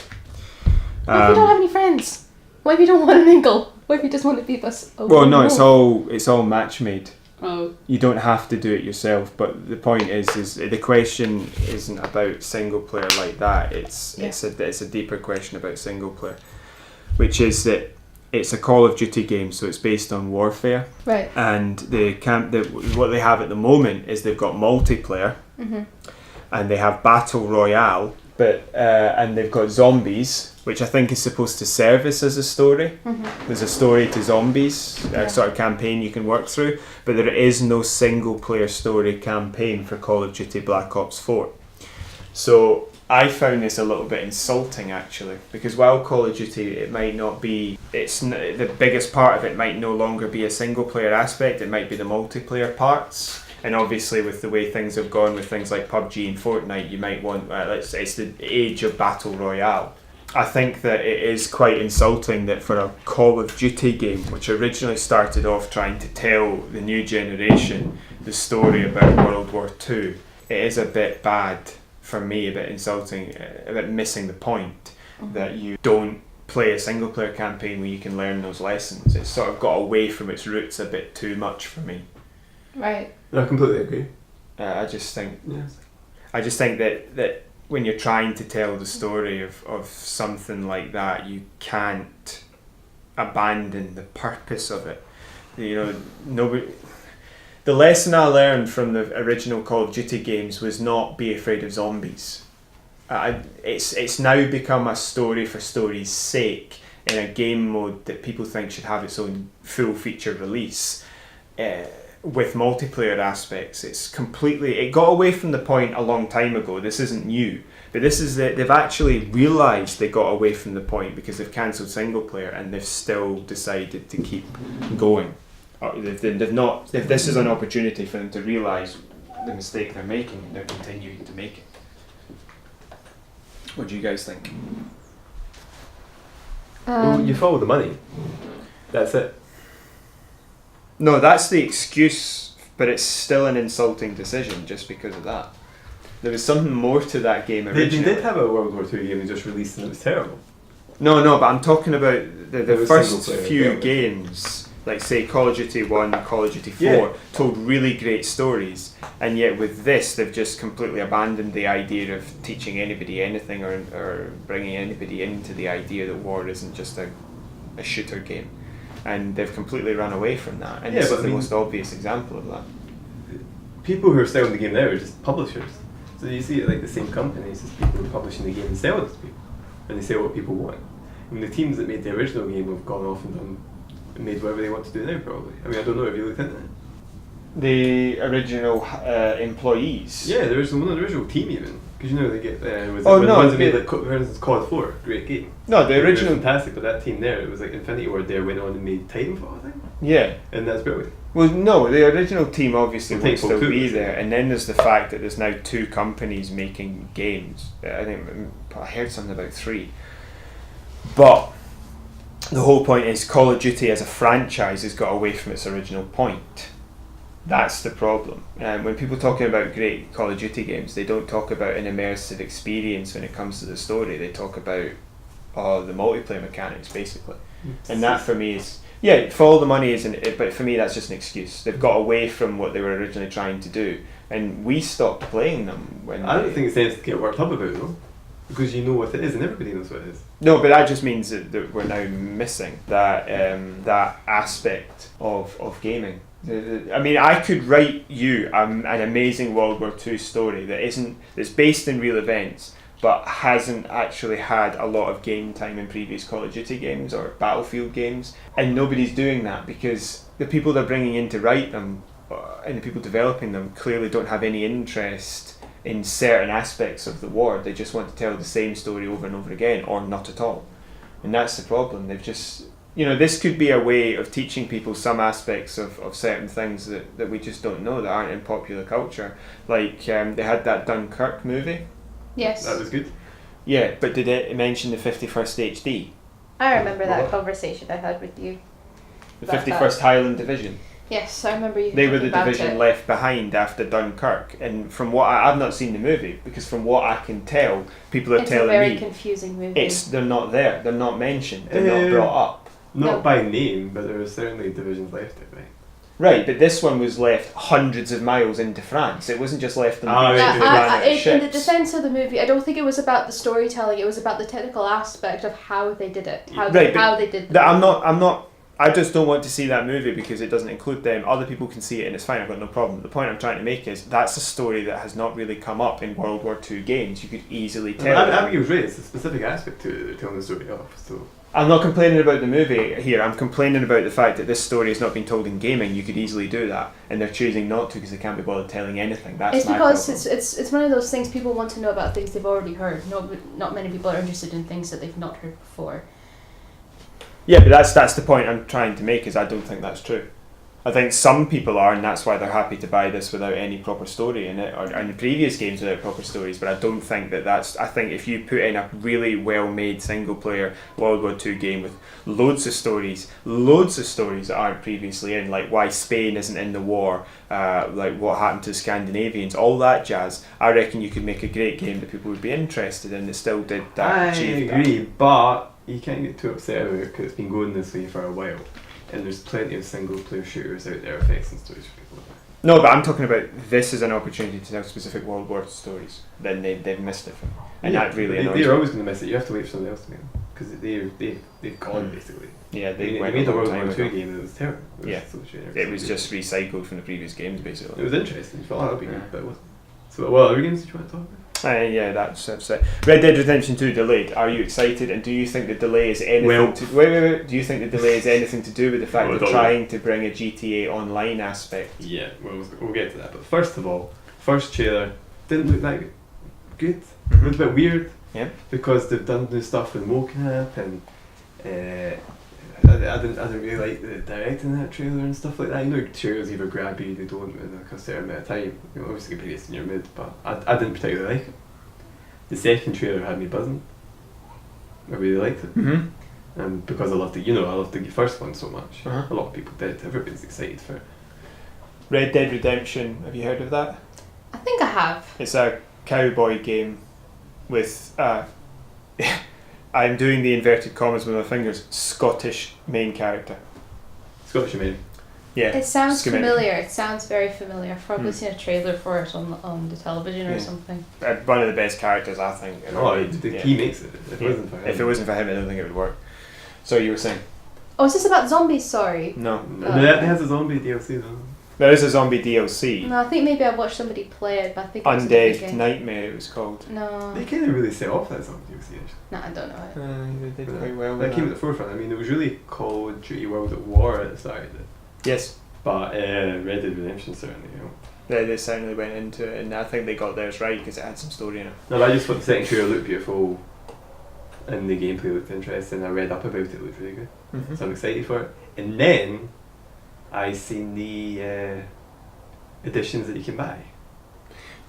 What if you don't have any friends? What if you don't want to mingle? What if you just want to be us? Well, no, it's all match made. Oh. You don't have to do it yourself, but the point is the question isn't about single player like that. It's a deeper question about single player, which is that it's a Call of Duty game, so it's based on warfare. Right. And what they have at the moment is they've got multiplayer, and they have battle royale, and they've got zombies, which I think is supposed to service as a story. There's a story to zombies, a sort of campaign you can work through, but there is no single player story campaign for Call of Duty Black Ops 4. So I found this a little bit insulting, actually, because while Call of Duty, it might not be, the biggest part of it might no longer be a single player aspect, it might be the multiplayer parts. And obviously with the way things have gone with things like PUBG and Fortnite, you might want, it's the age of Battle Royale. I think that it is quite insulting that for a Call of Duty game, which originally started off trying to tell the new generation the story about World War II, it is a bit bad for me, a bit insulting, a bit missing the point that you don't play a single player campaign where you can learn those lessons. It's sort of got away from its roots a bit too much for me. Right. No, I completely agree. I just think that when you're trying to tell the story of something like that, you can't abandon the purpose of it. The lesson I learned from the original Call of Duty games was not be afraid of zombies. It's now become a story for story's sake in a game mode that people think should have its own full feature release. With multiplayer aspects, it got away from the point a long time ago. This isn't new, but they've actually realised they got away from the point because they've cancelled single player and they've still decided to keep going. If this is an opportunity for them to realise the mistake they're making, they're continuing to make it. What do you guys think? Well, you follow the money. That's it. No, that's the excuse, but it's still an insulting decision just because of that. There was something more to that game originally. They did have a World War II game they just released and it was terrible. No, but I'm talking about the first few yeah. games, like say Call of Duty 1, Call of Duty 4, told really great stories, and yet with this they've just completely abandoned the idea of teaching anybody anything or bringing anybody into the idea that war isn't just a shooter game. And they've completely run away from that, and this is the most obvious example of that. People who are selling the game now are just publishers. So you see it like the same companies as people who are publishing the game and selling it to people, and they sell what people want. I mean, the teams that made the original game have gone off and made whatever they want to do now, probably. I mean, I don't know if you looked into it. The original employees. Yeah, there was one of the original team even. Because they get for instance, COD 4, great game. No, the original fantastic, but that team there, it was like Infinity Ward there went on and made Titanfall, I think. Yeah. And that's brilliant. Well, no, the original team obviously will still be too, there, and then there's the fact that there's now 2 companies making games. I think I heard something about 3. But the whole point is Call of Duty as a franchise has got away from its original point. That's the problem. When people talking about great Call of Duty games, they don't talk about an immersive experience when it comes to the story. They talk about the multiplayer mechanics, basically. And that for me is, follow the money isn't, but for me that's just an excuse. They've got away from what they were originally trying to do, and we stopped playing them when. I don't think it's sense to get worked up about it though, because you know what it is, and everybody knows what it is. No, but that just means that we're now missing that that aspect of gaming. I mean, I could write you an amazing World War II story that's based in real events, but hasn't actually had a lot of game time in previous Call of Duty games or Battlefield games, and nobody's doing that because the people they're bringing in to write them and the people developing them clearly don't have any interest in certain aspects of the war. They just want to tell the same story over and over again, or not at all. And that's the problem. They've just, this could be a way of teaching people some aspects of certain things that we just don't know, that aren't in popular culture. Like they had that Dunkirk movie. Yes. That was good. Yeah, but did it mention the 51st HD? I remember that conversation I had with you. The 51st Highland Division? Yes, I remember you. They were the about division it. left behind after Dunkirk, and from what I've not seen the movie, because from what I can tell, people are telling me it's a very confusing movie. they're not there, they're not mentioned, they're not brought up. Not by name, but there were certainly divisions left it, right? Right, but this one was left hundreds of miles into France. It wasn't just left on the beach. Ah, They ran out of in the ships. defense of the movie, I don't think it was about the storytelling. It was about the technical aspect of how they did it. How they did. I just don't want to see that movie because it doesn't include them. Other people can see it and it's fine, I've got no problem. The point I'm trying to make is that's a story that has not really come up in World War II games. You could easily tell. I mean, you're right, it's a specific aspect to it that they're telling the story off, so... I'm not complaining about the movie here, I'm complaining about the fact that this story has not been told in gaming. You could easily do that, and they're choosing not to because they can't be bothered telling anything. That's my problem. It's one of those things people want to know about things they've already heard. Not many people are interested in things that they've not heard before. Yeah, but that's the point I'm trying to make, is I don't think that's true. I think some people are, and that's why they're happy to buy this without any proper story in it, or in the previous games without proper stories, but I don't think that's... I think if you put in a really well-made single-player World War II game with loads of stories that aren't previously in, like why Spain isn't in the war, like what happened to the Scandinavians, all that jazz, I reckon you could make a great game that people would be interested in that still did that. I agree, but you can't get too upset about it because it's been going this way for a while. And there's plenty of single-player shooters out there affecting stories for people. No, but I'm talking about this as an opportunity to tell specific World War stories. Then they've missed it, and that really annoys me. They're always going to miss it. You have to wait for somebody else to make them because they've gone basically. Yeah, they made a World War II game that was terrible. It was just recycled from the previous games, basically. It was interesting. You thought that would be good, but it wasn't. So, what other games did you want to talk about? That's it. Red Dead Redemption 2 delayed. Are you excited? And do you think the delay is anything to... Wait. Do you think the delay is anything to do with the fact they're trying to bring a GTA Online aspect? Yeah, we'll get to that. But first of all, first trailer didn't look that good. It looked a bit weird. Yeah. Because they've done new stuff with mocap and... I didn't really like the directing that trailer and stuff like that. You know, trailers either grab you, they don't in like a certain amount of time. You know, obviously it gets in your mood, but I didn't particularly like it. The second trailer had me buzzing. I really liked it. And because I loved the first one so much. A lot of people did. Everybody's excited for it. Red Dead Redemption, have you heard of that? I think I have. It's a cowboy game with... I'm doing the inverted commas with my fingers. Scottish main character. Scottish main. Yeah. It sounds familiar. It sounds very familiar. I've probably seen a trailer for it on the television or something. One of the best characters, I think. He makes it. If it wasn't for him, I don't think it would work. So you were saying? Oh, is this about zombies? Sorry. No. It has a zombie DLC though. There is a zombie DLC. No, I think maybe I watched somebody play it, but I think Undead Nightmare it was called. No. They kind of really set off that zombie DLC actually. No, I don't know it. They did quite well. That came at the forefront. I mean, it was really Call of Duty World at War at the start of it. Yes. But Red Dead Redemption certainly, They certainly went into it, and I think they got theirs right because it had some story in it. No, I just thought the second trailer looked beautiful, and the gameplay looked interesting. I read up about it; it looked really good. So I'm excited for it. And then I seen the editions that you can buy.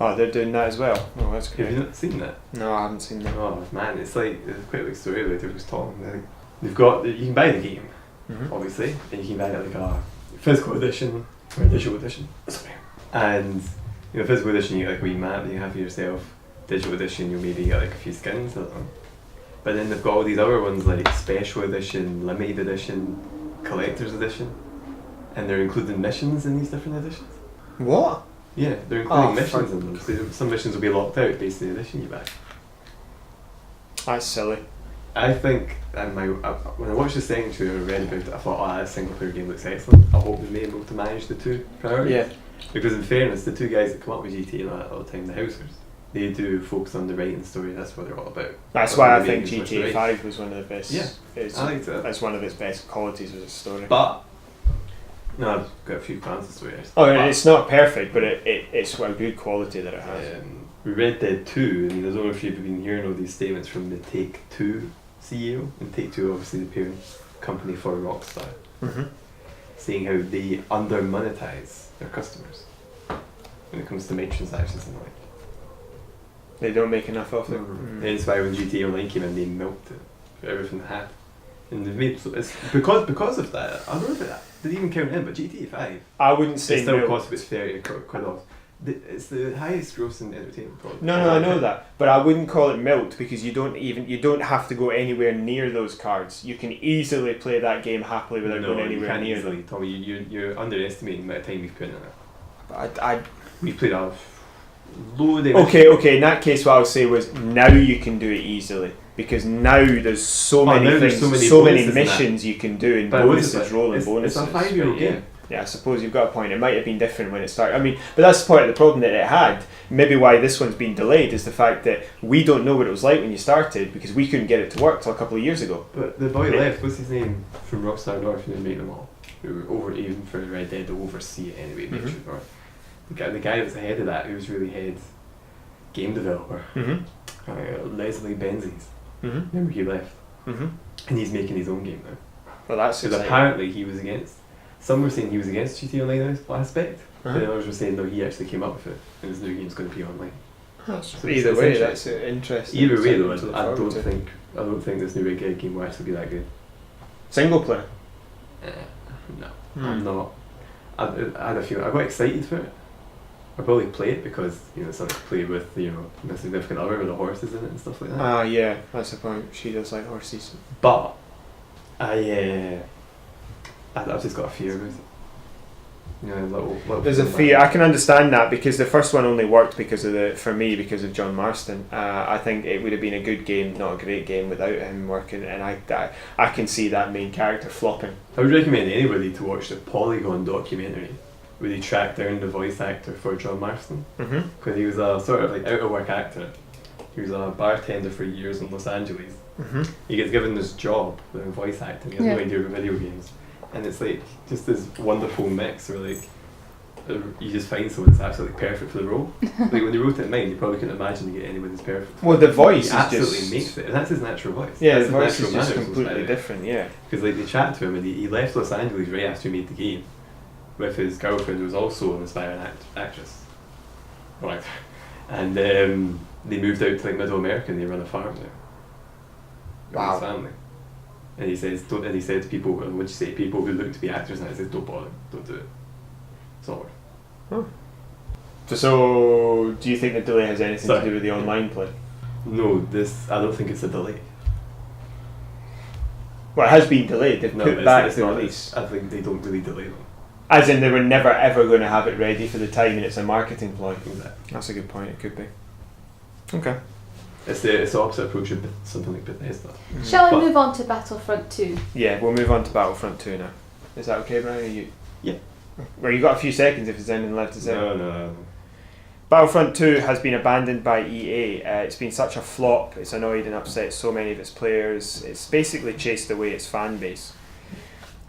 Oh, they're doing that as well. Oh, that's great. Have you not seen that? No, I haven't seen that. Oh man, it's quite a big story about it. Was talking. They've got you can buy the game, obviously, and you can buy it like a physical edition or digital edition. Sorry. And physical edition you get like a wee map that you have for yourself. Digital edition you maybe get like a few skins. I don't know. But then they've got all these other ones like special edition, limited edition, collector's edition, and they're including missions in these different editions. What? Yeah, they're including missions in them. So some missions will be locked out based on the edition you buy. That's silly. I think, and when I watched the second trailer and read about it, I thought, oh, that single player game looks excellent. I hope they're able to manage the two priorities. Yeah. Because in fairness, the two guys that come up with GTA and all that all the time, the Housers, they do focus on the writing story. That's what they're all about. That's why I think GTA 5 was one of the best. Yeah, I liked it. That's one of its best qualities was its story. But no, I've got a few plans to story. Oh, and it's not perfect, but it's a good quality that it has. We Red Dead 2, I don't know if you've been hearing all these statements from the Take-Two CEO, and Take-Two obviously the parent company for Rockstar, saying how they under-monetize their customers when it comes to microtransactions and the like. They don't make enough of them. Hence why when GTA Online came in, they milked it for everything they had. And they've made, so it's because of that, I don't know if it did even count in, but GTA 5, I wouldn't say it still milk. costs about 30 quid off. It's the highest grossing entertainment product. No, I know that, but I wouldn't call it milked because you don't have to go anywhere near those cards. You can easily play that game happily without going anywhere near easily, them. Tommy, you're underestimating the amount of time we've put in it. We played a load of Okay. In that case, what I would say was now you can do it easily because now there's so many things, so many missions you can do and bonuses, rolling bonuses. It's a 5-year-old game. Yeah, I suppose you've got a point. It might have been different when it started. But that's part of the problem that it had. Maybe why this one's been delayed is the fact that we don't know what it was like when you started because we couldn't get it to work till a couple of years ago. But the boy left, what's his name, from Rockstar North, who made them all, who were even for Red Dead to oversee it anyway, make sure North. The guy that was ahead of that, who was really head game developer, Leslie Benzies. Remember he left, and he's making his own game now. Well, that's because apparently he was against. Some were saying he was against GTA Online aspect, but then others were saying no, he actually came up with it, and his new game's going to be online. So either way, that's interesting. Either way, though, I don't think this new Red Dead game will actually be that good. Single player? No, I'm not. I had a feeling. I got excited for it. I'll probably play it because it's something to play with my significant other with the horses in it and stuff like that. Yeah, that's the point. She does like horses. But I've just got a fear about it. There's a fear. I can understand that because the first one only worked because of John Marston. I think it would have been a good game, not a great game, without him working. And I can see that main character flopping. I would recommend anybody to watch the Polygon documentary where they tracked down the voice actor for John Marston, because he was a sort of like out of work actor. He was a bartender for years in Los Angeles. He gets given this job with voice acting. He has no idea about video games. And it's like just this wonderful mix where like you just find someone that's absolutely perfect for the role. Like when they wrote it in mind, you probably couldn't imagine to get anyone that's perfect. Well, the voice he absolutely makes it, and that's his natural voice. Yeah, that's the voice is just completely different. Yeah, because like they chat to him, and he left Los Angeles right after he made the game, with his girlfriend who was also an aspiring actress, or actor, and they moved out to like Middle America and they run a farm there. Wow. With his family. And he says, and he said to people, and when you say people who look to be actors now, he says, don't bother, don't do it. It's not worth. So, do you think the delay has anything to do with the online play? No, I don't think it's a delay. Well, it has been delayed. They've put back the release. I think they don't really delay them. As in, they were never ever going to have it ready for the time, and it's a marketing ploy. Exactly. That's a good point. It could be. Okay. It's the opposite approach of something like Bethesda. Shall we move on to Battlefront 2? Yeah, we'll move on to Battlefront 2 now. Is that okay, Brian? Yeah. Well, you've got a few seconds if there's anything left to say. No. Battlefront 2 has been abandoned by EA. It's been such a flop. It's annoyed and upset so many of its players. It's basically chased away its fan base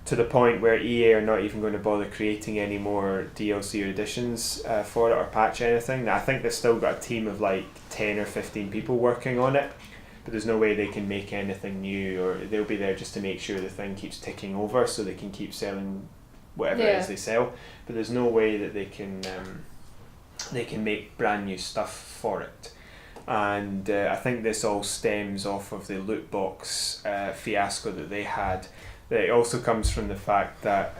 to the point where EA are not even going to bother creating any more DLC or additions for it or patch anything. Now, I think they've still got a team of like 10 or 15 people working on it, but there's no way they can make anything new, or they'll be there just to make sure the thing keeps ticking over so they can keep selling whatever it is they sell, but there's no way that they can make brand new stuff for it. And I think this all stems off of the loot box fiasco that they had It also comes from the fact that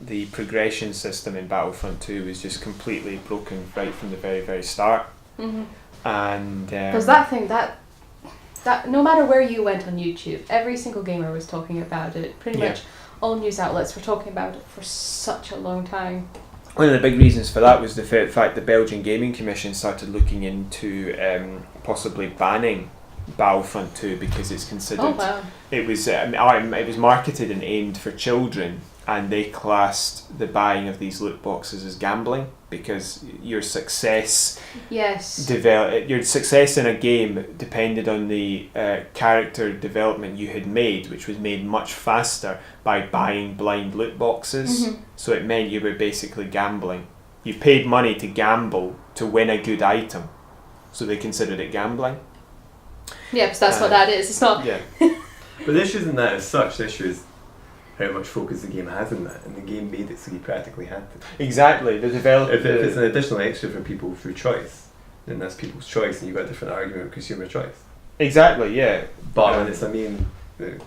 the progression system in Battlefront 2 was just completely broken right from the very, very start. Mm-hmm. And Because that no matter where you went on YouTube, every single gamer was talking about it. Pretty much all news outlets were talking about it for such a long time. one of the big reasons for that was the fact the Belgian Gaming Commission started looking into possibly banning Battlefront 2 because it's considered it was marketed and aimed for children, and they classed the buying of these loot boxes as gambling because your success your success in a game depended on the character development you had made, which was made much faster by buying blind loot boxes. Mm-hmm. So it meant you were basically gambling. You paid money to gamble to win a good item, so they considered it gambling. Yeah, because that's what that is. It's not. Yeah. But the issue isn't that as such. The issue is how much focus the game has in that, and the game made it so you practically had to. Exactly. The developer. If it's an additional extra for people through choice, then that's people's choice, and you've got a different argument with consumer choice. Exactly. Yeah. But when it's the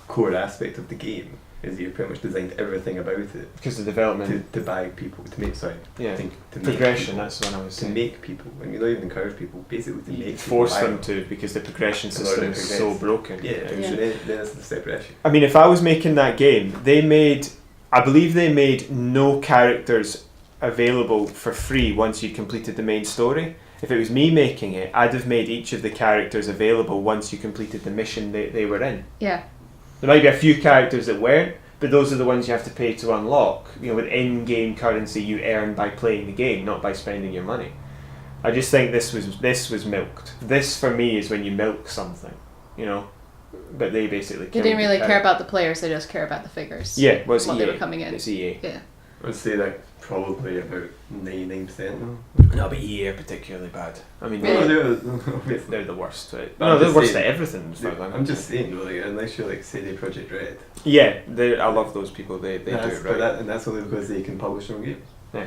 core aspect of the game is that you've pretty much designed everything about it because the development to buy people, to make to progression. Make That's what I was to saying. make people, and you don't even encourage people, basically to make force people buy them to, because the progression In system order to is progress. so broken. So then it's the separate issue. I mean, if I was making that game, I believe they made no characters available for free once you completed the main story. If it was me making it, I'd have made each of the characters available once you completed the mission they were in. Yeah. There might be a few characters that weren't, but those are the ones you have to pay to unlock. You know, with in-game currency you earn by playing the game, not by spending your money. I just think this was milked. This for me is when you milk something, you know. But they basically They didn't really care about the players; they just care about the figures. Yeah, well, it's what EA. they were coming in. It's EA. Yeah. I'd say that probably about 99% now. No, but EA are particularly bad. I mean, Really? they're the worst. Right? But No, I'm they're just the worst saying- at everything. as far as I'm just saying, though, like, unless you're like CD Projekt Red, Yeah, I love those people. They do that's, it but right. and that's only because they can publish their own games. Yeah.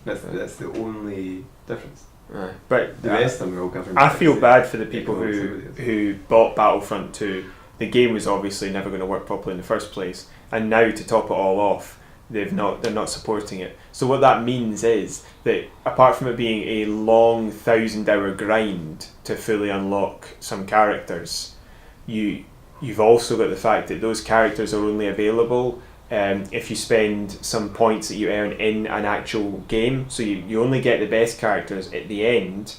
That's the only difference. Right. But The rest of them are all government. I feel taxes. bad for the They people can also do this. who bought Battlefront 2. The game was obviously never going to work properly in the first place, and now to top it all off, they're not supporting it. So what that means is that apart from it being a long 1,000-hour grind to fully unlock some characters, you've also got the fact that those characters are only available if you spend some points that you earn in an actual game. So you only get the best characters at the end.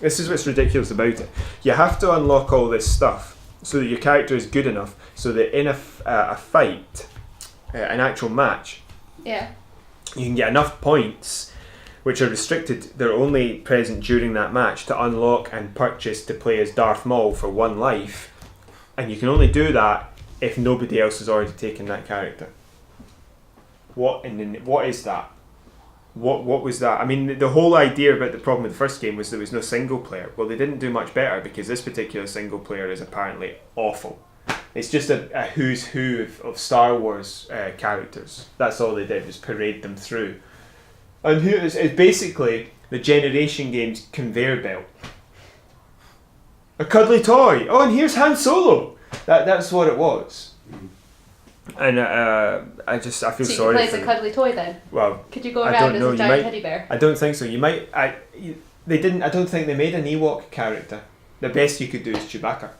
This is what's ridiculous about it. You have to unlock all this stuff so that your character is good enough so that in a fight, an actual match, Yeah. you can get enough points which are restricted. They're only present during that match to unlock and purchase to play as Darth Maul for one life, and you can only do that if nobody else has already taken that character. What is that? What was that? I mean, the whole idea about the problem with the first game was there was no single player. Well, they didn't do much better because this particular single player is apparently awful. It's just a who's who of Star Wars characters. That's all they did, was parade them through. And it's basically the Generation Games conveyor belt. A cuddly toy. Oh, and here's Han Solo. That's what it was. And I feel So you sorry. play as for a them. cuddly toy then? Well, Could you go I around don't as know, a you giant might- teddy bear? I don't think so. You might. They didn't. I don't think they made an Ewok character. The best you could do is Chewbacca.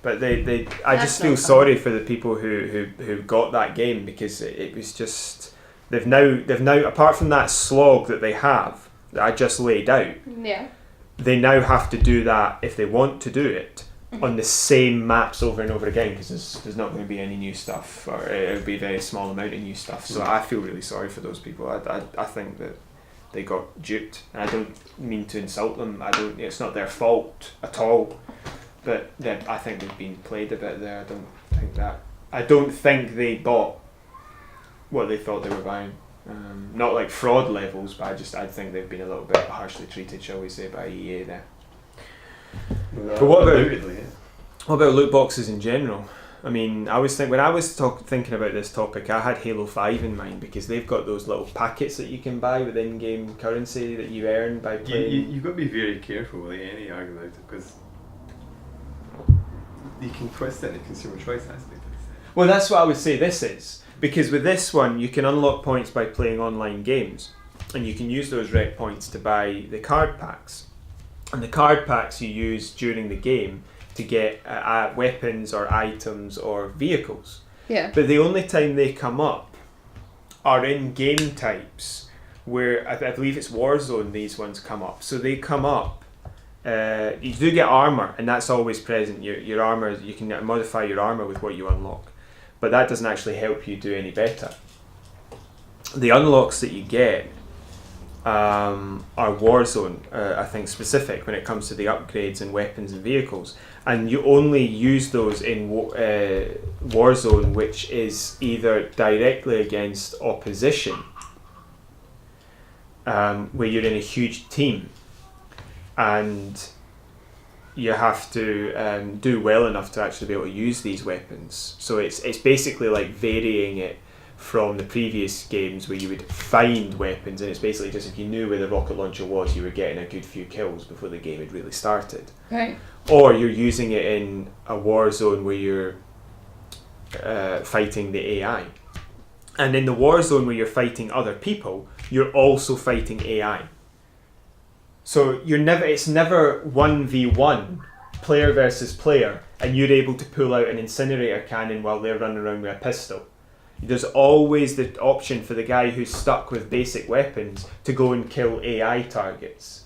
But they. I That's just not feel fun. sorry for the people who got that game, because it was just they've now apart from that slog that they have that I just laid out, Yeah. they now have to do that if they want to do it on the same maps over and over again, because there's not going to be any new stuff, or it'll be a very small amount of new stuff. So I feel really sorry for those people. I think that they got duped, and I don't mean to insult them. It's not their fault at all, but I think they've been played a bit there. I don't think they bought what they thought they were buying. Not like fraud levels, but I think they've been a little bit harshly treated, shall we say, by EA there. But what about loot boxes in general? I mean, when I was thinking about this topic, I had Halo 5 in mind, because they've got those little packets that you can buy with in-game currency that you earn by playing. You've got to be very careful with any argument, because you can twist it in the consumer choice aspect. Well, that's what I would say this is. Because with this one, you can unlock points by playing online games. And you can use those rec points to buy the card packs. And the card packs you use during the game to get weapons or items or vehicles. Yeah. But the only time they come up are in game types where I believe it's Warzone these ones come up. So they come up, you do get armour, and that's always present. Your armour, you can modify your armour with what you unlock. But that doesn't actually help you do any better. The unlocks that you get are Warzone, I think, specific when it comes to the upgrades and weapons and vehicles. And you only use those in Warzone, which is either directly against opposition, where you're in a huge team, and you have to do well enough to actually be able to use these weapons. So it's basically like varying it from the previous games where you would find weapons, and it's basically just if you knew where the rocket launcher was, you were getting a good few kills before the game had really started. Right. Or you're using it in a war zone where you're fighting the AI. And in the war zone where you're fighting other people, you're also fighting AI. So it's never 1v1, player versus player, and you're able to pull out an incinerator cannon while they're running around with a pistol. There's always the option for the guy who's stuck with basic weapons to go and kill AI targets.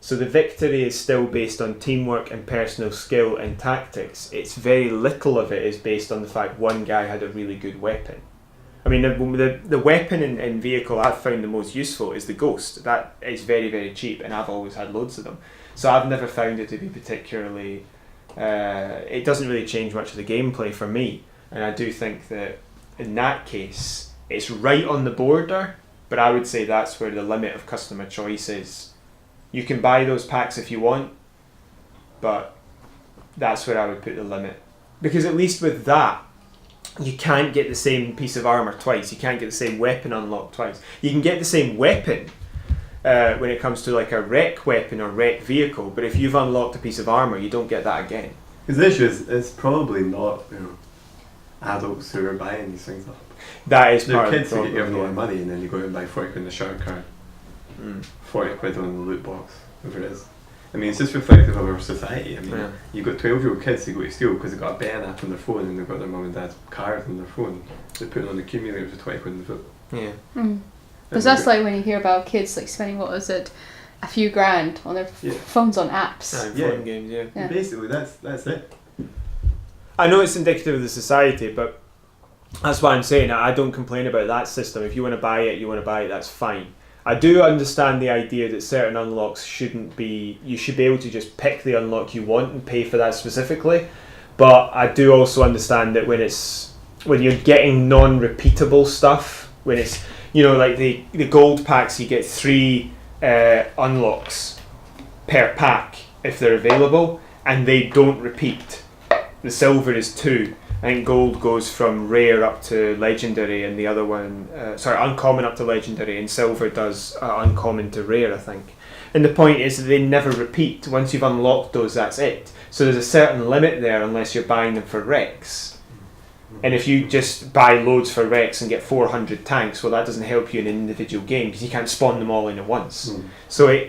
So the victory is still based on teamwork and personal skill and tactics. It's very little of it is based on the fact one guy had a really good weapon. I mean, the weapon and vehicle I've found the most useful is the Ghost. That is very, very cheap, and I've always had loads of them. So I've never found it to be particularly... it doesn't really change much of the gameplay for me. And I do think that in that case, it's right on the border, but I would say that's where the limit of customer choice is. You can buy those packs if you want, but that's where I would put the limit. Because at least with that, you can't get the same piece of armour twice. You can't get the same weapon unlocked twice. You can get the same weapon when it comes to like a rec weapon or rec vehicle, but if you've unlocked a piece of armour, you don't get that again. Because the issue is, it's probably not, adults who are buying these things up. That is They're part of the kids who get problem. given a lot of money, and then you go out and buy 40 quid in the shower card, 40 quid on the loot box, whatever it is. I mean, it's just reflective of our society. I mean, you've got 12-year-old kids who go to steal because they've got a betting app on their phone and they've got their mum and dad's card on their phone. They put it on the accumulator for 20 quid in the foot. Yeah. Because that's like when you hear about kids like spending, what was it, a few grand on their phones on apps. Phone games, yeah. Basically, that's it. I know it's indicative of the society, but that's why I'm saying I don't complain about that system. If you want to buy it, that's fine. I do understand the idea that certain unlocks shouldn't be... You should be able to just pick the unlock you want and pay for that specifically. But I do also understand that when you're getting non-repeatable stuff, when it's, like the gold packs, you get 3 unlocks per pack if they're available, and they don't repeat. The silver is 2. I think gold goes from rare up to legendary, and the other one, uncommon up to legendary, and silver does uncommon to rare, I think. And the point is that they never repeat. Once you've unlocked those, that's it. So there's a certain limit there unless you're buying them for Rex. And if you just buy loads for Rex and get 400 tanks, well, that doesn't help you in an individual game because you can't spawn them all in at once. So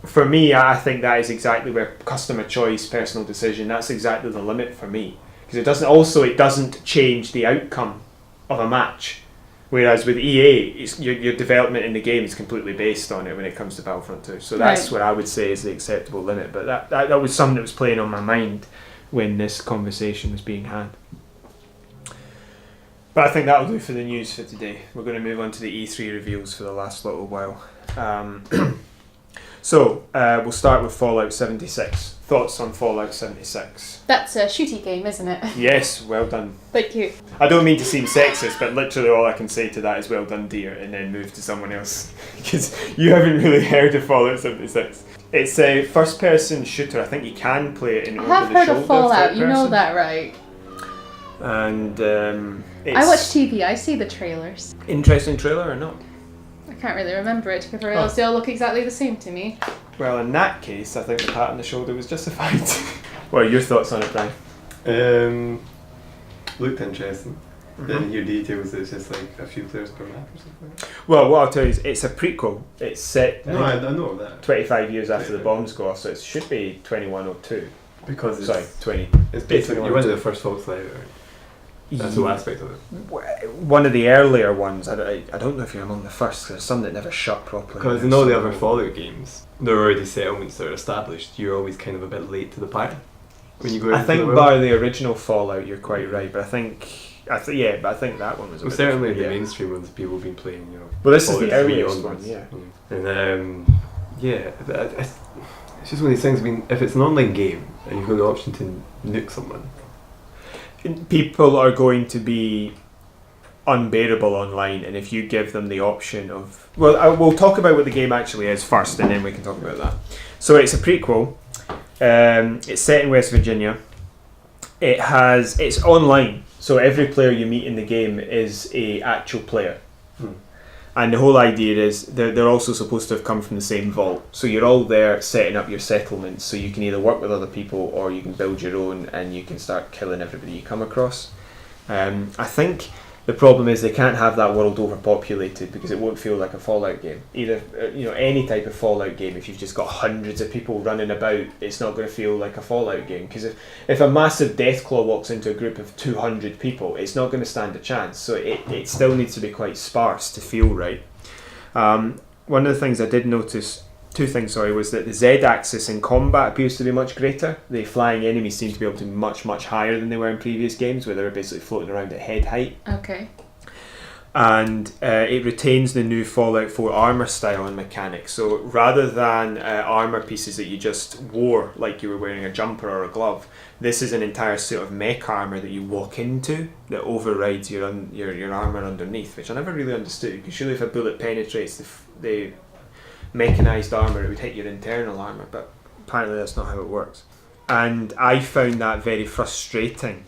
for me, I think that is exactly where customer choice, personal decision, that's exactly the limit for me. Because it doesn't change the outcome of a match. Whereas with EA, your development in the game is completely based on it when it comes to Battlefront 2. So that's what I would say is the acceptable limit. But that was something that was playing on my mind when this conversation was being had. But I think that'll do for the news for today. We're going to move on to the E3 reveals for the last little while. So we'll start with Fallout 76. Thoughts on Fallout 76? That's a shooty game, isn't it? Yes, well done. Thank you. I don't mean to seem sexist, but literally all I can say to that is well done, dear, and then move to someone else. Because you haven't really heard of Fallout 76. It's a first-person shooter. I think you can play it in over the shoulder. I have heard of Fallout, you know that, right? And I watch TV, I see the trailers. Interesting trailer or not? I can't really remember it because they all look exactly the same to me. Well, in that case, I think the pat on the shoulder was justified. What are your thoughts on it, Brian? Looked interesting. Then your details is just like a few players per map or something. Well, what I'll tell you is it's a prequel. It's set No, I know that. 25 years after the bombs go off, so it should be 2102. Because it's, Sorry, 20. it's basically you went to the first Fallout. That's the aspect of it. One of the earlier ones, I don't know if you're among the first, 'cause there's some that never shut properly. Because in all the other Fallout games, there are already settlements that are established. You're always kind of a bit late to the party when you go. I think bar the original Fallout, you're quite right, but I think that one was. Certainly the mainstream ones people have been playing. Well, this is Fallout the earliest 3 one, onwards. yeah. And it's just one of these things. I mean, if it's an online game and you've got the option to nuke someone, people are going to be unbearable online, and if you give them the option of... Well, we'll talk about what the game actually is first, and then we can talk about that. So it's a prequel. It's set in West Virginia. It's online, so every player you meet in the game is a actual player. And the whole idea is they're also supposed to have come from the same vault. So you're all there setting up your settlements, so you can either work with other people or you can build your own and you can start killing everybody you come across. I think the problem is they can't have that world overpopulated because it won't feel like a Fallout game. Either any type of Fallout game, if you've just got hundreds of people running about, it's not going to feel like a Fallout game. Because if a massive Deathclaw walks into a group of 200 people, it's not going to stand a chance. So it still needs to be quite sparse to feel right. One of the things I did notice, was that the Z-axis in combat appears to be much greater. The flying enemies seem to be able to be much, much higher than they were in previous games, where they were basically floating around at head height. Okay. And it retains the new Fallout 4 armour style and mechanics. So rather than armour pieces that you just wore like you were wearing a jumper or a glove, this is an entire suit of mech armour that you walk into that overrides your armour underneath, which I never really understood, because surely if a bullet penetrates the mechanised armour, it would hit your internal armour, but apparently that's not how it works. And I found that very frustrating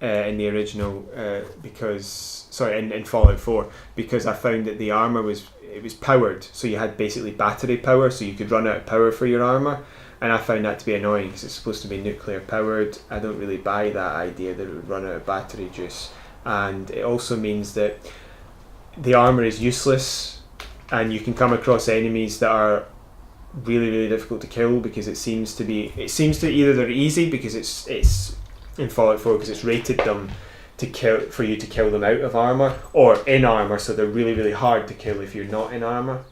in the original in Fallout 4, because I found that the armour was powered, so you had basically battery power, so you could run out of power for your armour, and I found that to be annoying because it's supposed to be nuclear powered. I don't really buy that idea that it would run out of battery juice, and it also means that the armour is useless. And you can come across enemies that are really, really difficult to kill, because it seems to either they're easy because it's in Fallout 4 because it's rated them for you to kill them out of armour, or in armour, so they're really, really hard to kill if you're not in armour.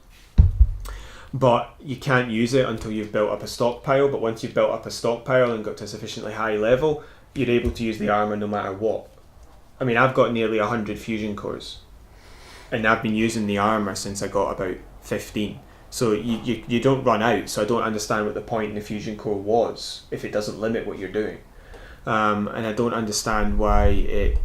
But you can't use it until you've built up a stockpile. But once you've built up a stockpile and got to a sufficiently high level, you're able to use the armour no matter what. I mean, I've got nearly 100 fusion cores. And I've been using the armour since I got about 15. So you don't run out, so I don't understand what the point in the fusion core was if it doesn't limit what you're doing. And I don't understand why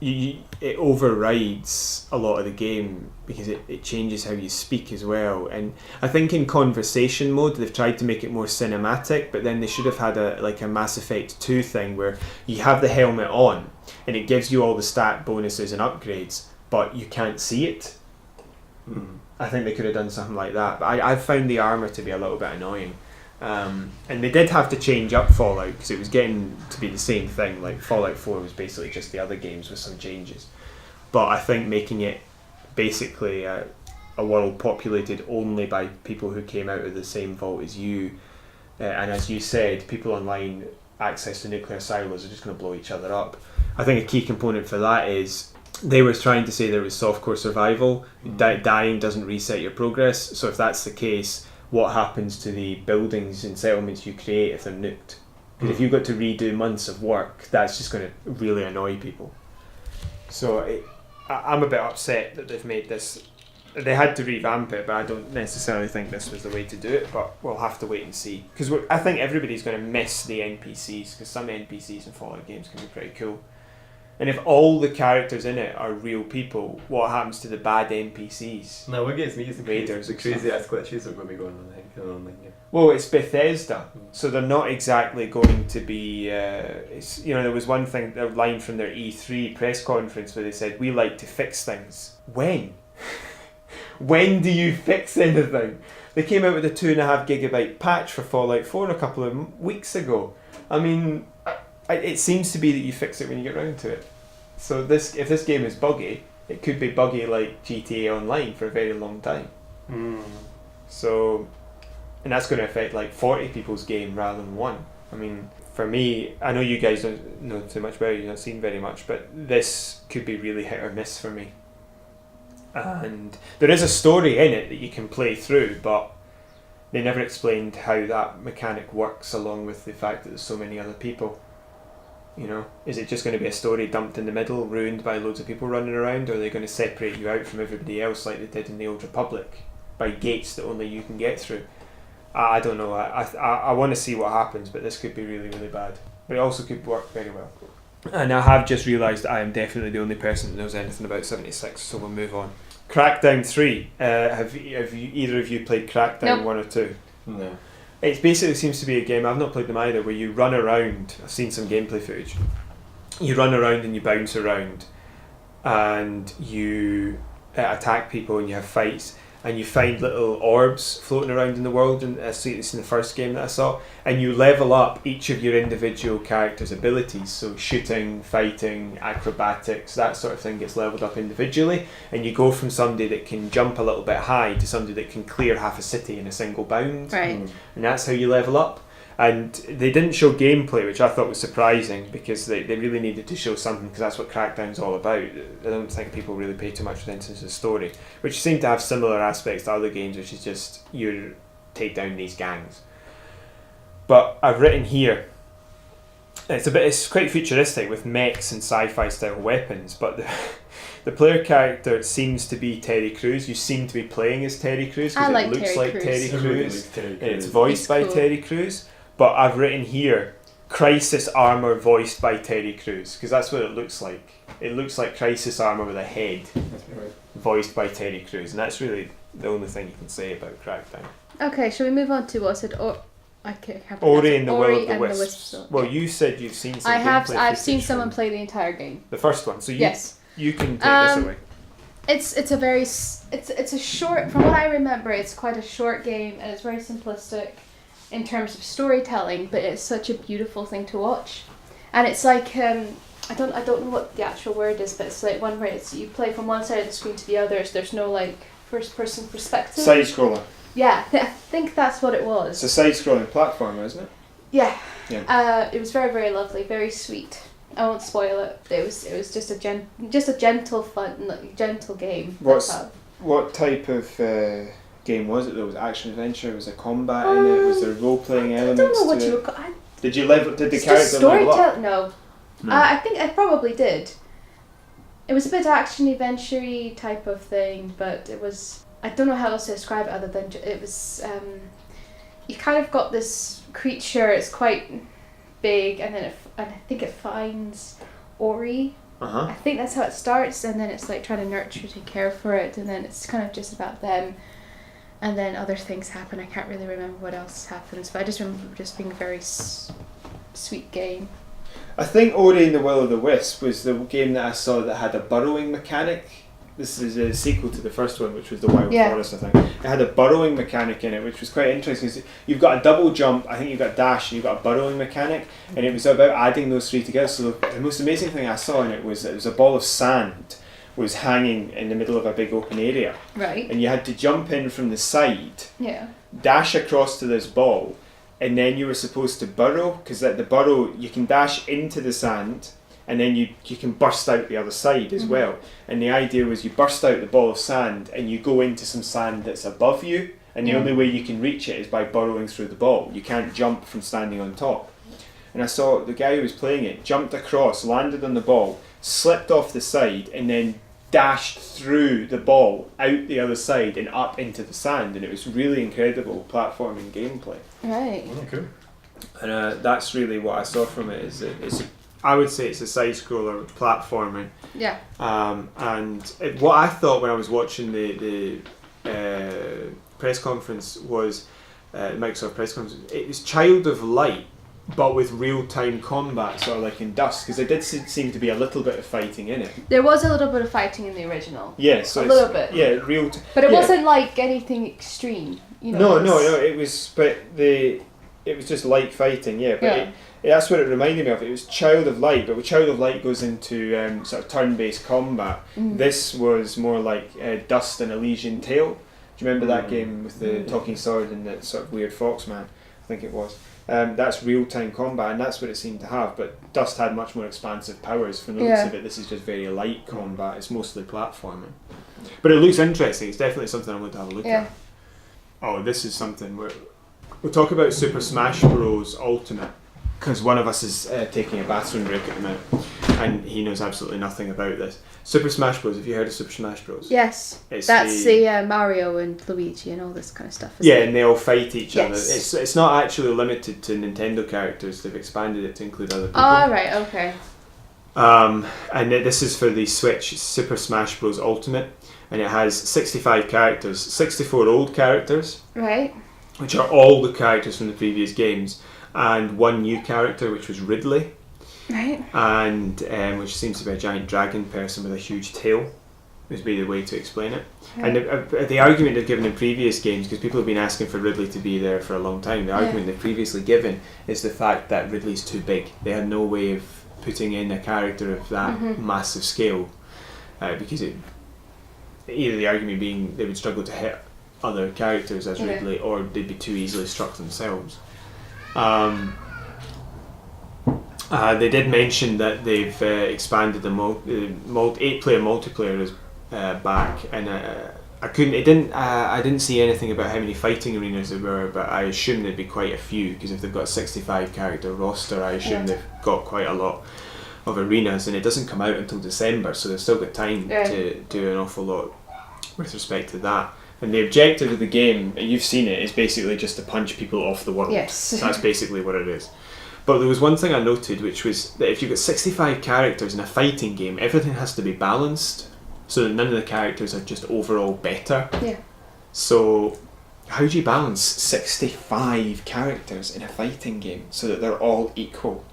it overrides a lot of the game, because it changes how you speak as well. And I think in conversation mode they've tried to make it more cinematic, but then they should have had a Mass Effect 2 thing where you have the helmet on and it gives you all the stat bonuses and upgrades, but you can't see it. I think they could have done something like that. But I found the armour to be a little bit annoying. And they did have to change up Fallout because it was getting to be the same thing. Like Fallout 4 was basically just the other games with some changes. But I think making it basically a world populated only by people who came out of the same vault as you, and as you said, people online access to nuclear silos are just going to blow each other up. I think a key component for that is they were trying to say there was softcore survival. Dying doesn't reset your progress. So if that's the case, what happens to the buildings and settlements you create if they're nuked? Because if you've got to redo months of work, that's just going to really annoy people. So I'm a bit upset that they've made this. They had to revamp it, but I don't necessarily think this was the way to do it. But we'll have to wait and see. Because I think everybody's going to miss the NPCs, because some NPCs in Fallout games can be pretty cool. And if all the characters in it are real people, what happens to the bad NPCs? No, what gets me is the crazy ass glitches are going to be going on in online game. Well, it's Bethesda, so they're not exactly going to be. There was one thing, a line from their E3 press conference where they said, "We like to fix things." When? When do you fix anything? They came out with a 2.5 gigabyte patch for Fallout 4 a couple of weeks ago. I mean, it seems to be that you fix it when you get round to it. So if this game is buggy, it could be buggy like GTA Online for a very long time. So, and that's going to affect like 40 people's game rather than one. I mean, for me, I know you guys don't know too much about it, you've not seen very much, but this could be really hit or miss for me. And there is a story in it that you can play through, but they never explained how that mechanic works along with the fact that there's so many other people. You know, is it just going to be a story dumped in the middle, ruined by loads of people running around, or are they going to separate you out from everybody else like they did in the Old Republic by gates that only you can get through? I don't know. I want to see what happens, but this could be really, really bad. But it also could work very well. And I have just realised I am definitely the only person that knows anything about 76, so we'll move on. Crackdown 3. Have you either of you played Crackdown Nope. 1 or 2? No. It basically seems to be a game, I've not played them either, where you run around. I've seen some gameplay footage. You run around and you bounce around and you attack people and you have fights and you find little orbs floating around in the world, and I see this in the first game that I saw, and you level up each of your individual characters' abilities. So shooting, fighting, acrobatics, that sort of thing gets leveled up individually, and you go from somebody that can jump a little bit high to somebody that can clear half a city in a single bound. Right. And that's how you level up. And they didn't show gameplay, which I thought was surprising, because they really needed to show something, because that's what Crackdown's all about. I don't think people really pay too much attention to the story, which seemed to have similar aspects to other games, which is just you take down these gangs. But I've written here, it's quite futuristic with mechs and sci-fi style weapons, but the player character seems to be Terry Crews. You seem to be playing as Terry Crews because it looks like Terry Crews, and it's voiced by Terry Crews. But I've written here, Crisis Armor voiced by Terry Crews, because that's what it looks like. It looks like Crisis Armor with a head, voiced by Terry Crews, and that's really the only thing you can say about Crackdown. Okay, shall we move on to what I said? I can't Ori and the Will of the and Wisps. Well, you said you've seen some. I've seen someone play the entire game. The first one, so you can take this away. It's a short. From what I remember, it's quite a short game, and it's very simplistic in terms of storytelling. But it's such a beautiful thing to watch, and it's like I don't know what the actual word is, but it's like one where you play from one side of the screen to the other. So there's no like first person perspective. Side scroller. Yeah, I think that's what it was. It's a side scrolling platformer, isn't it? Yeah. Yeah. It was very, very lovely, very sweet. I won't spoil it. It was just a gentle gentle game. What type of game was it? There was action adventure. Was there combat in it? Was there role playing elements? I don't know what you would call. Did the character level up? No. I think I probably did. It was a bit action adventure-y type of thing, but it was. I don't know how else to describe it other than it was. You kind of got this creature. It's quite big, and then I think it finds Ori. I think that's how it starts, and then it's like trying to nurture, take care for it, and then it's kind of just about them, and then other things happen. I can't really remember what else happens, but I just remember just being a very sweet game. I think Ori and the Will of the Wisp was the game that I saw that had a burrowing mechanic. This is a sequel to the first one, which was the Wild Forest, I think. It had a burrowing mechanic in it, which was quite interesting. You've got a double jump, I think you've got dash, and you've got a burrowing mechanic, and it was about adding those three together. So the most amazing thing I saw in it was that it was a ball of sand was hanging in the middle of a big open area. Right. And you had to jump in from the side, dash across to this ball, and then you were supposed to burrow, because the burrow, you can dash into the sand, and then you can burst out the other side as well. And the idea was you burst out the ball of sand and you go into some sand that's above you, and the only way you can reach it is by burrowing through the ball. You can't jump from standing on top. And I saw the guy who was playing it jumped across, landed on the ball, slipped off the side, and then dashed through the ball out the other side and up into the sand. And it was really incredible platforming gameplay. Right. Okay. And that's really what I saw from it. I would say it's a side-scroller platforming. Yeah. What I thought when I was watching the press conference was Microsoft press conference. It was Child of Light, but with real-time combat, sort of like in Dust, because there did seem to be a little bit of fighting in it. There was a little bit of fighting in the original. Yeah, so a little bit. Yeah, real. But it wasn't like anything extreme. You know, No. It was, but it was just light fighting, but that's what it reminded me of. It was Child of Light, but with Child of Light goes into sort of turn-based combat. This was more like Dust and Elysian Tale. Do you remember that game with the talking sword and that sort of weird fox man? I think it was. That's real-time combat, and that's what it seemed to have, but Dust had much more expansive powers. From the looks of it, this is just very light combat. It's mostly platforming. But it looks interesting. It's definitely something I want to have a look at. Oh, this is something we'll talk about Super Smash Bros. Ultimate, because one of us is taking a bathroom break at the minute, and he knows absolutely nothing about this. Super Smash Bros. Have you heard of Super Smash Bros? Yes, that's the Mario and Luigi and all this kind of stuff. Isn't it? And they all fight each other. It's not actually limited to Nintendo characters. They've expanded it to include other people. Oh, right, okay. And this is for the Switch, Super Smash Bros. Ultimate, and it has 65 characters, 64 old characters, right, which are all the characters from the previous games, and one new character, which was Ridley. Right. And which seems to be a giant dragon person with a huge tail, would be the way to explain it. Right. And the argument they've given in previous games, because people have been asking for Ridley to be there for a long time, the argument they've previously given is the fact that Ridley's too big. They had no way of putting in a character of that massive scale, because either the argument being they would struggle to hit other characters as Ridley, or they'd be too easily struck themselves. They did mention that they've expanded the 8-player multiplayer is back, and I didn't see anything about how many fighting arenas there were, but I assume there'd be quite a few, because if they've got a 65 character roster, I assume they've got quite a lot of arenas, and it doesn't come out until December, so they've still got time to do an awful lot with respect to that. And the objective of the game, you've seen it, is basically just to punch people off the world. Yes. That's basically what it is. But there was one thing I noted, which was that if you've got 65 characters in a fighting game, everything has to be balanced, so that none of the characters are just overall better. Yeah. So how do you balance 65 characters in a fighting game so that they're all equal?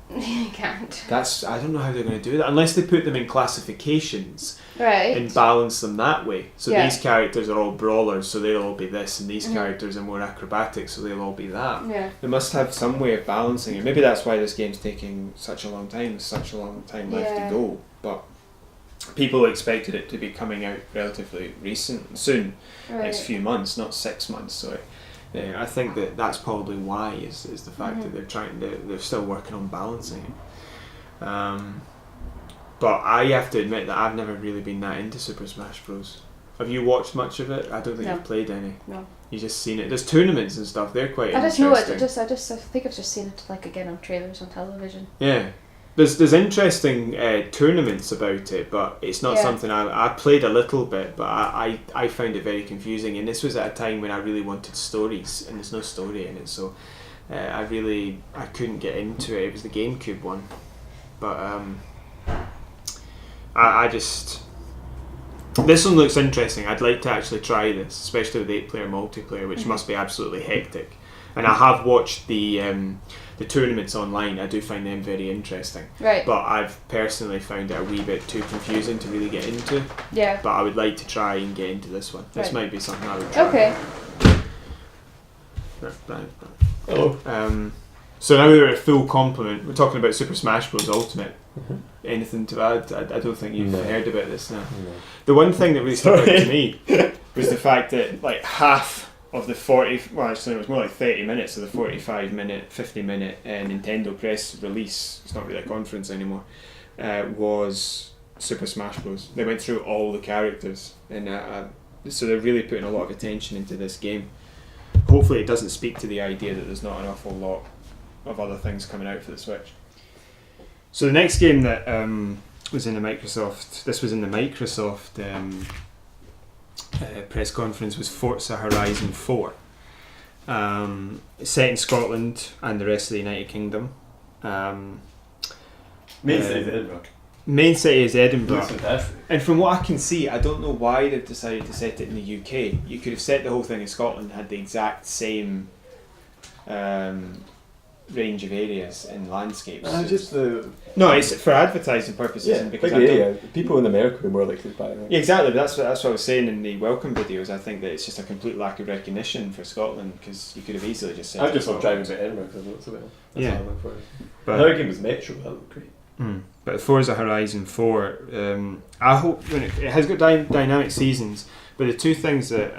You can't. I don't know how they're going to do that, unless they put them in classifications and balance them that way. So these characters are all brawlers, so they'll all be this, and these characters are more acrobatic, so they'll all be that. Yeah. They must have some way of balancing it. Maybe that's why this game's taking such a long time. There's such a long time left to go. But people expected it to be coming out relatively soon. Next few months, not 6 months. So I think that's probably why is the fact that they're still working on balancing it. But I have to admit that I've never really been that into Super Smash Bros. Have you watched much of it? I don't think you've played any. No. You just seen it. There's tournaments and stuff. They're quite interesting. I think I've just seen it again on trailers on television. Yeah. There's interesting tournaments about it, but it's not something I played a little bit, but I found it very confusing, and this was at a time when I really wanted stories, and there's no story in it, so I couldn't get into it. It was the GameCube one, but this one looks interesting. I'd like to actually try this, especially with 8-player multiplayer, which must be absolutely hectic. And I have watched the tournaments online. I do find them very interesting. Right. But I've personally found it a wee bit too confusing to really get into. Yeah. But I would like to try and get into this one. This might be something I would try. Okay. Hello. So now we're at full complement. We're talking about Super Smash Bros. Ultimate. Anything to add? I don't think you've heard about this now. No. The one thing that really stuck out to me was the fact that like half of the 40, well actually it was more like 30 minutes of the 45 minute, 50 minute Nintendo press release, it's not really a conference anymore, was Super Smash Bros. They went through all the characters, and so they're really putting a lot of attention into this game. Hopefully it doesn't speak to the idea that there's not an awful lot of other things coming out for the Switch. So the next game that was in the Microsoft press conference was Forza Horizon 4. Set in Scotland and the rest of the United Kingdom. Main city is Edinburgh. Main city is Edinburgh. And from what I can see, I don't know why they've decided to set it in the UK. You could have set the whole thing in Scotland and had the exact same range of areas in landscapes. Just the No, it's for advertising purposes, and because I don't, people in America are more likely to buy it. yeah, exactly. But that's what I was saying in the welcome videos. I think that it's just a complete lack of recognition for Scotland, because you could have easily just said. I just love driving to Edinburgh because I know it's a bit. That's Yeah. all I look for. But Another game was Metro. That looked great. But Forza Horizon 4, I hope when it has got dynamic seasons. But the two things that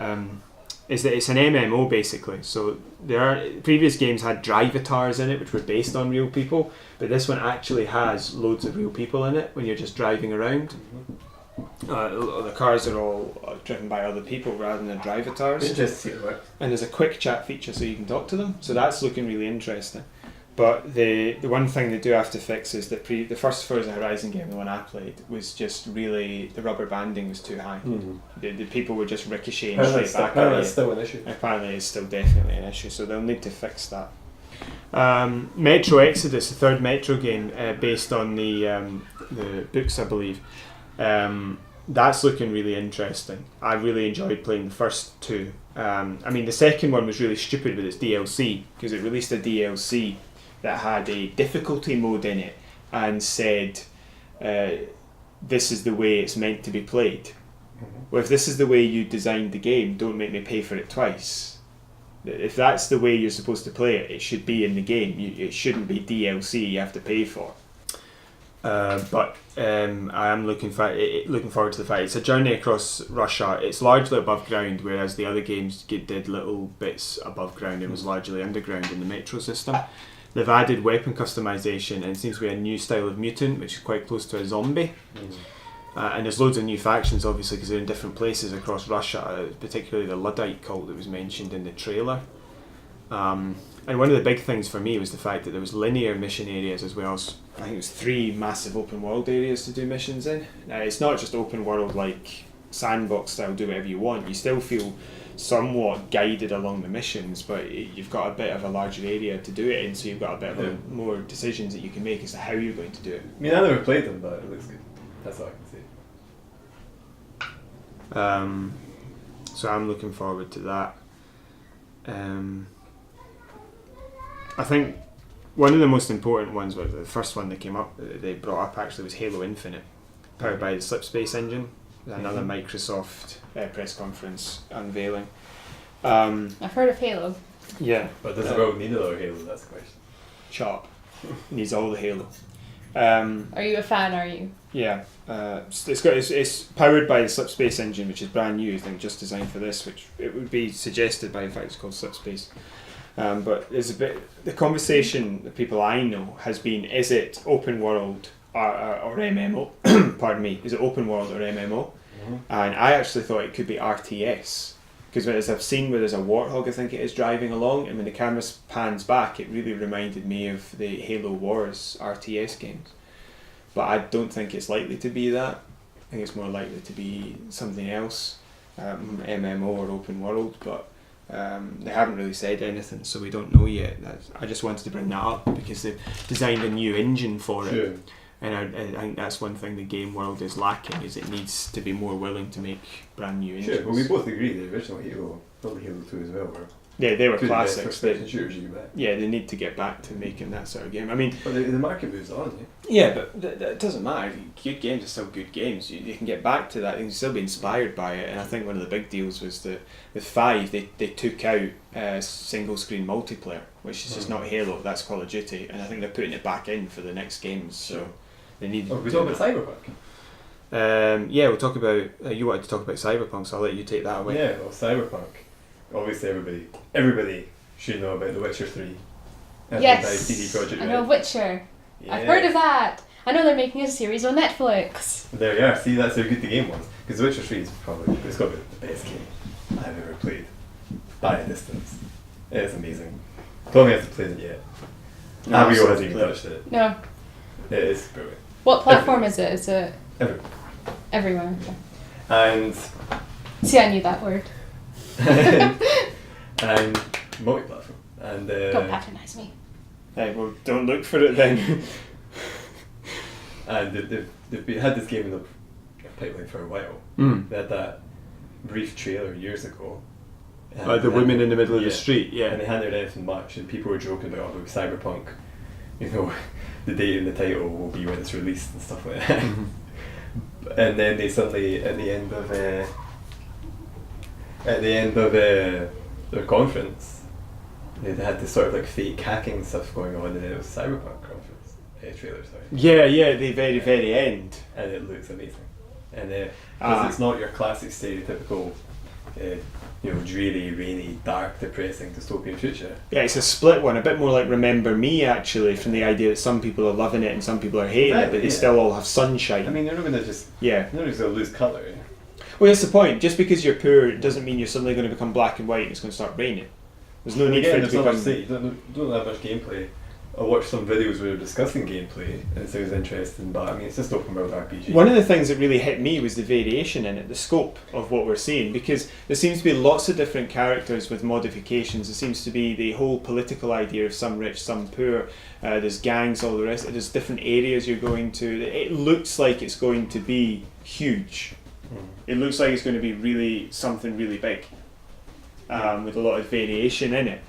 is that it's an MMO basically. So previous games had drivatars in it, which were based on real people, but this one actually has loads of real people in it when you're just driving around. The cars are all driven by other people rather than drivatars. Just see it work. And there's a quick chat feature so you can talk to them. So that's looking really interesting. But the one thing they do have to fix is that the first Forza Horizon game, the one I played, was just really, the rubber banding was too high. The people were just ricocheting straight back at you. That's still an issue. Apparently it's still definitely an issue, so they'll need to fix that. Metro Exodus, the third Metro game, based on the books, I believe. That's looking really interesting. I really enjoyed playing the first two. I mean, the second one was really stupid with its DLC, because it released a DLC that had a difficulty mode in it and said, this is the way it's meant to be played. Well, if this is the way you designed the game, don't make me pay for it twice. If that's the way you're supposed to play it, it should be in the game. It shouldn't be DLC you have to pay for. But I am looking forward to the fact it's a journey across Russia. It's largely above ground, whereas the other games did little bits above ground. It was largely underground in the Metro system. They've added weapon customization, and it seems to be a new style of mutant, which is quite close to a zombie. And there's loads of new factions, obviously, because they're in different places across Russia, particularly the Luddite cult that was mentioned in the trailer. And one of the big things for me was the fact that there was linear mission areas as well as, I think it was 3 massive open world areas to do missions in. Now, it's not just open world like sandbox style, do whatever you want. You still feel somewhat guided along the missions, but you've got a bit of a larger area to do it in, so you've got a bit of more decisions that you can make as to how you're going to do it. I mean, I never played them, but it looks good. That's all I can say. So I'm looking forward to that. I think one of the most important ones, was the first one that came up, they brought up actually, was Halo Infinite, powered by the Slipspace engine. Another Microsoft press conference unveiling. I've heard of Halo. Yeah. But does the world need another Halo? That's the question. Sharp. Needs all the Halo. Are you a fan, are you? Yeah. It's powered by the Slipspace engine, which is brand new, I think, just designed for this, which it would be suggested by the fact it's called Slipspace. But there's the conversation that people I know has been, is it open world or MMO? Pardon me, is it open world or MMO? And I actually thought it could be RTS, because as I've seen where there's a warthog, I think it is, driving along, and when the camera pans back, it really reminded me of the Halo Wars RTS games. But I don't think it's likely to be that. I think it's more likely to be something else, MMO or open world, but they haven't really said anything, so we don't know yet. I just wanted to bring that up because they've designed a new engine for it. And I think that's one thing the game world is lacking, is it needs to be more willing to make brand new engines. Sure, well, we both agree the original Halo, probably Halo 2 as well, were they were classics. Shooters you get back. Yeah, they need to get back to making that sort of game. I mean, but the market moves on. Yeah, but it doesn't matter. Good games are still good games. You can get back to that. You can still be inspired by it. And I think one of the big deals was that with 5, they took out single screen multiplayer, which is just not Halo. That's Call of Duty, and I think they're putting it back in for the next games. So they need. We talk about CyberPunk. Yeah, we'll talk about. You wanted to talk about CyberPunk, so I'll let you take that away. Yeah, well, CyberPunk. Obviously, everybody should know about The Witcher 3. Yes, CD Projekt I know Witcher. Yeah. I've heard of that. I know they're making a series on Netflix. There you are. See, that's how good the game was. Because The Witcher 3 is probably, it's got to be the best game I've ever played by a distance. It is amazing. Tommy hasn't played it yet. Abigail hasn't even touched it. No. It is brilliant. What platform is it? Is it everywhere? Okay. And see, I knew that word. and multi-platform. And don't patronise me. Hey, well, don't look for it then. And they've had this game in the pipeline for a while. They had that brief trailer years ago, Like the women in the middle of the street, And they handed it in March, and people were joking about CyberPunk. You know, the date and the title will be when it's released and stuff like that. And then they suddenly, at the end of their conference, they had this sort of like fake hacking stuff going on, and then it was CyberPunk conference trailer. Sorry. Yeah, the very, very end. And it looks amazing. And because it's not your classic stereotypical, dreary, rainy, dark, depressing dystopian future. Yeah, it's a split one, a bit more like Remember Me, actually, from the idea that some people are loving it and some people are hating it, but they still all have sunshine. I mean, they're not going to just... Yeah. They're not just going to lose colour. Well, that's the point. Just because you're poor doesn't mean you're suddenly going to become black and white and it's going to start raining. There's no need for it to become... You don't have much gameplay. I watched some videos where they were discussing gameplay and it sounds interesting, but I mean, it's just open world RPG. One of the things that really hit me was the variation in it, the scope of what we're seeing, because there seems to be lots of different characters with modifications. There seems to be the whole political idea of some rich, some poor. There's gangs, all the rest. There's different areas you're going to. It looks like it's going to be huge. It looks like it's going to be something really big, with a lot of variation in it.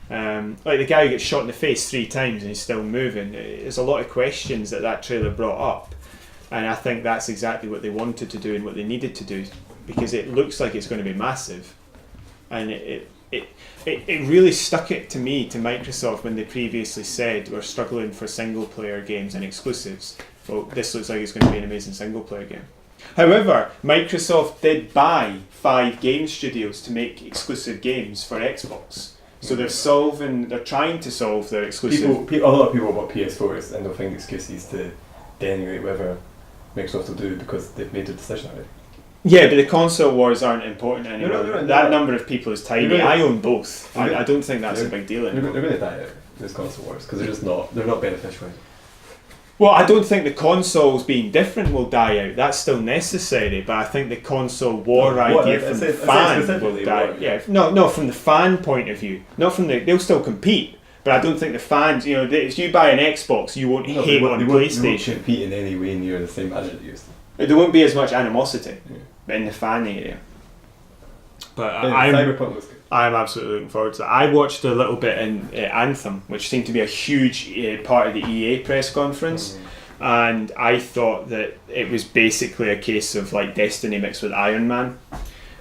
Like the guy who gets shot in the face 3 times and he's still moving. There's a lot of questions that trailer brought up, and I think that's exactly what they wanted to do and what they needed to do, because it looks like it's going to be massive, and it really stuck it to Microsoft when they previously said we're struggling for single player games and exclusives. Well, this looks like it's going to be an amazing single player game. However, Microsoft did buy 5 game studios to make exclusive games for Xbox. So they're trying to solve their exclusive... A lot of people bought PS4s and they'll find excuses to denigrate whatever Microsoft will do because they've made a decision already. Yeah, but the console wars aren't important anymore. That number of people is tiny. I own both. I don't think that's a big deal anymore. They're going to die out, these console wars, because they're not beneficial. Well, I don't think the consoles being different will die out. That's still necessary, but I think the console war idea from the fan will die. Yeah, no, from the fan point of view, not from they'll still compete, but I don't think the fans. If you buy an Xbox, you won't hate on PlayStation. They won't compete in any way near the same manner they used to. There won't be as much animosity in the fan area. But Cyberpunk was good. I'm absolutely looking forward to that. I watched a little bit in Anthem, which seemed to be a huge part of the EA press conference, and I thought that it was basically a case of like Destiny mixed with Iron Man.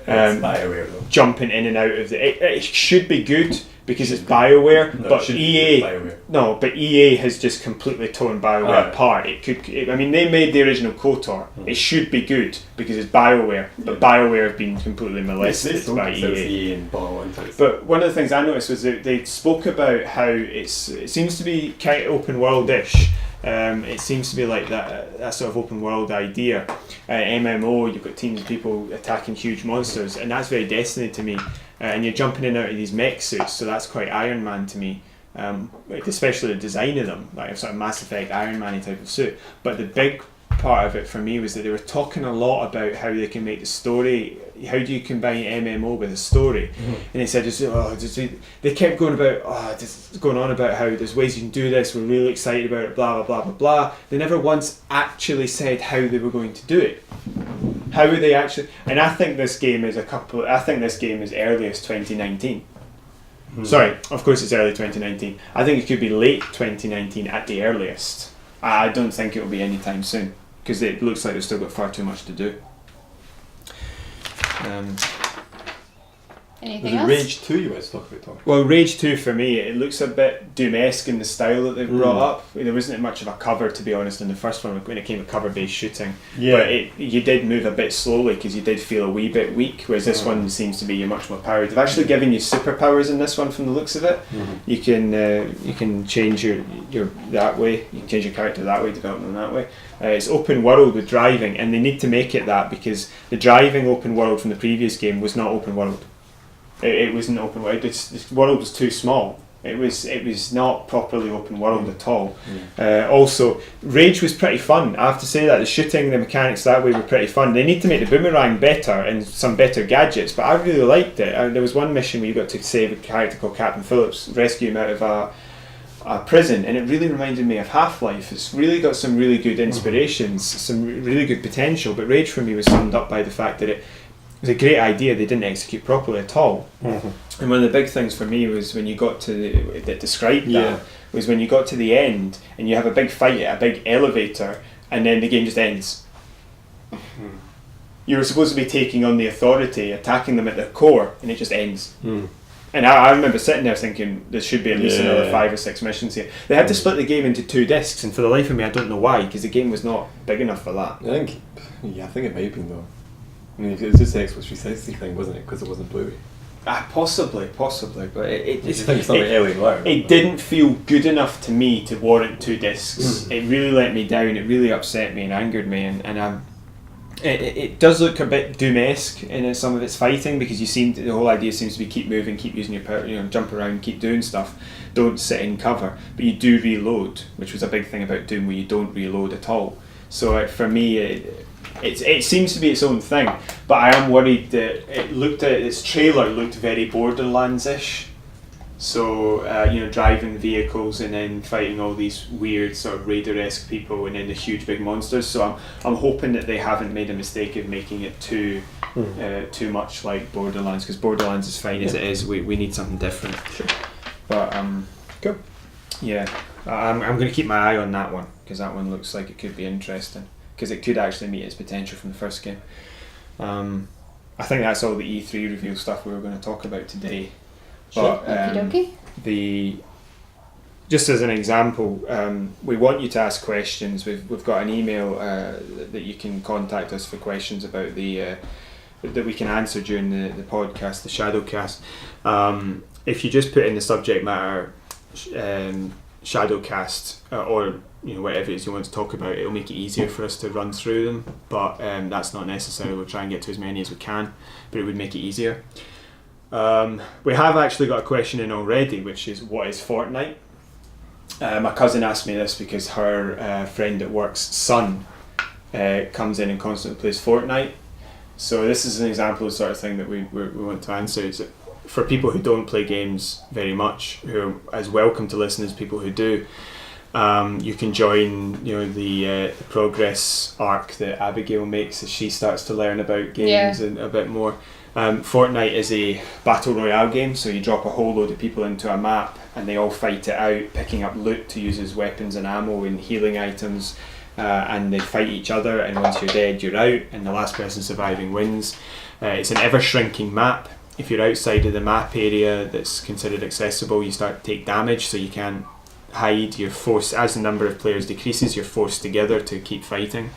BioWare though. Jumping in and out of it should be good because it's BioWare, but EA has just completely torn BioWare apart. They made the original KOTOR. It should be good because it's BioWare, but BioWare have been completely molested by EA. But one of the things I noticed was that they spoke about how it seems to be kind of open world-ish. It seems to be like that sort of open world idea. MMO, you've got teams of people attacking huge monsters, and that's very Destiny to me. And you're jumping in and out of these mech suits, so that's quite Iron Man to me. Especially the design of them, like a sort of Mass Effect Iron Man type of suit. But the big part of it for me was that they were talking a lot about how they can make the story. How do you combine MMO with a story? And they said, they kept going on about how there's ways you can do this. We're really excited about it. Blah blah blah blah blah. They never once actually said how they were going to do it. How would they actually? And I think this game is earliest 2019. Sorry, of course it's early 2019. I think it could be late 2019 at the earliest. I don't think it will be anytime soon because it looks like they've still got far too much to do. Anything else? Rage 2 you want to talk about, Tom? Well, Rage 2 for me, it looks a bit Doom-esque in the style that they've brought up. There wasn't much of a cover, to be honest, in the first one when it came to cover-based shooting. Yeah. But you did move a bit slowly because you did feel a wee bit weak, whereas this one seems to be much more powered. They've actually given you superpowers in this one from the looks of it. You can change your that way. You can change your character that way, develop them that way. It's open world with driving, and they need to make it that because the driving open world from the previous game was not open world. It wasn't open world. The world was too small. It was not properly open world at all. Also, Rage was pretty fun. I have to say that the shooting, the mechanics that way were pretty fun. They need to make the boomerang better and some better gadgets, but I really liked it. There was one mission where you got to save a character called Captain Phillips, rescue him out of a prison, and it really reminded me of Half-Life. It's really got some really good inspirations, some really good potential, but Rage for me was summed up by the fact that was a great idea. They didn't execute properly at all. Mm-hmm. And one of the big things for me was when you got to that described Yeah. that was when you got to the end and you have a big fight at a big elevator, and then the game just ends. You were supposed to be taking on the Authority, attacking them at their core, and it just ends. And I remember sitting there thinking there should be at least another 5 or 6 missions here. They had to split the game into 2 discs, and for the life of me I don't know why, because the game was not big enough for that. I think it may have been though. I mean, it was just an Xbox 360 thing, wasn't it? Because it wasn't Blu-ray. Possibly, but it didn't feel good enough to me to warrant 2 discs. It really let me down. It really upset me and angered me, and it does look a bit Doom-esque in some of its fighting, because the whole idea seems to be keep moving, keep using your power, jump around, keep doing stuff. Don't sit in cover, but you do reload, which was a big thing about Doom, where you don't reload at all. So for me, it seems to be its own thing, but I am worried that its trailer looked very Borderlands-ish. So driving vehicles and then fighting all these weird sort of Raider-esque people and then the huge big monsters. So I'm hoping that they haven't made a mistake of making it too much like Borderlands, because Borderlands is fine as it is. We need something different. Sure. But cool. Yeah, I'm going to keep my eye on that one, because that one looks like it could be interesting, because it could actually meet its potential from the first game. I think that's all the E3 reveal stuff we were going to talk about today. But just as an example, we want you to ask questions. We've got an email that you can contact us for questions about that we can answer during the podcast, the ShadowCast. If you just put in the subject matter ShadowCast or whatever it is you want to talk about, it'll make it easier for us to run through them. But that's not necessary. We'll try and get to as many as we can, but it would make it easier. We have actually got a question in already, which is, what is Fortnite? My cousin asked me this because her friend at work's son comes in and constantly plays Fortnite. So this is an example of the sort of thing that we want to answer. Is that for people who don't play games very much, who are as welcome to listen as people who do, you can join the progress arc that Abigail makes as she starts to learn about games and a bit more. Fortnite is a battle royale game, so you drop a whole load of people into a map and they all fight it out, picking up loot to use as weapons and ammo and healing items, and they fight each other, and once you're dead you're out, and the last person surviving wins. It's an ever shrinking map. If you're outside of the map area that's considered accessible, you start to take damage, so you can't hide. You're forced, as the number of players decreases, you're forced together to keep fighting.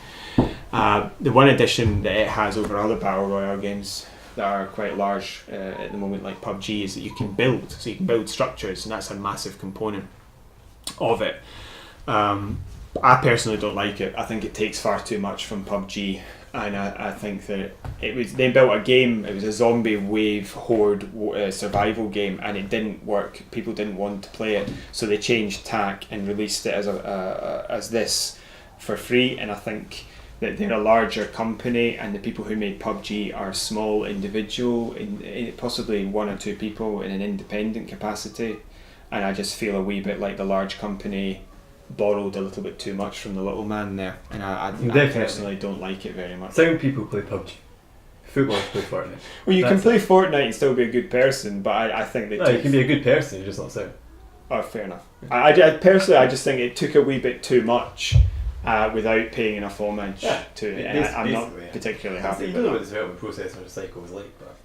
The one addition that it has over other battle royale games that are quite large at the moment, like PUBG, is that you can build. So you can build structures, and that's a massive component of it. I personally don't like it. I think it takes far too much from PUBG, and I think that they built a game. It was a zombie wave horde survival game, and it didn't work. People didn't want to play it, so they changed tack and released it as this for free. And I think that they're a larger company, and the people who made PUBG are small individual, in possibly 1 or 2 people in an independent capacity, and I just feel a wee bit like the large company borrowed a little bit too much from the little man there, and I personally don't like it very much. Some people play PUBG. Footballers play Fortnite. Well, you can play Fortnite and still be a good person, but I think that you can be a good person, you're just not so. Oh, fair enough. I personally, I just think it took a wee bit too much without paying enough homage to it, and I'm not particularly happy with that. You know what the development process or the cycle was like, but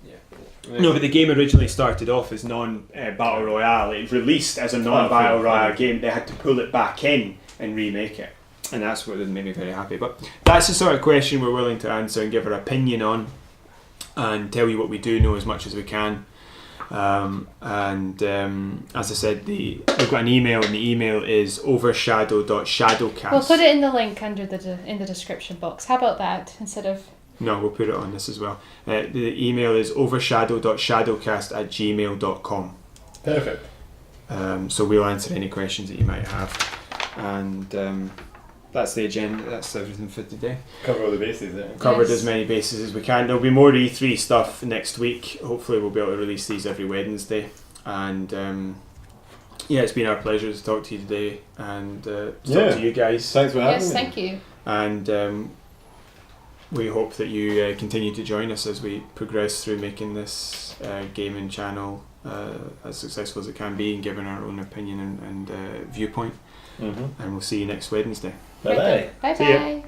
No, but the game originally started off as non-Battle Royale. It released as a non-Battle Royale game. They had to pull it back in and remake it, and that's what made me very happy. But that's the sort of question we're willing to answer and give our opinion on, and tell you what we do know as much as we can. As I said, we've got an email, and the email is overshadow.shadowcast. We'll put it in the link under in the description box. How about that instead of? No, we'll put it on this as well. The email is overshadow.shadowcast@gmail.com. Perfect. So we'll answer any questions that you might have, and that's the agenda. That's everything for today. Cover all the bases there. Covered as many bases as we can. There'll be more E3 stuff next week. Hopefully we'll be able to release these every Wednesday. And it's been our pleasure to talk to you today, and talk to you guys. Thanks for having me. Yes, thank you. And we hope that you continue to join us as we progress through making this gaming channel as successful as it can be, and giving our own opinion and viewpoint. And we'll see you next Wednesday. Bye bye. Bye See ya. bye.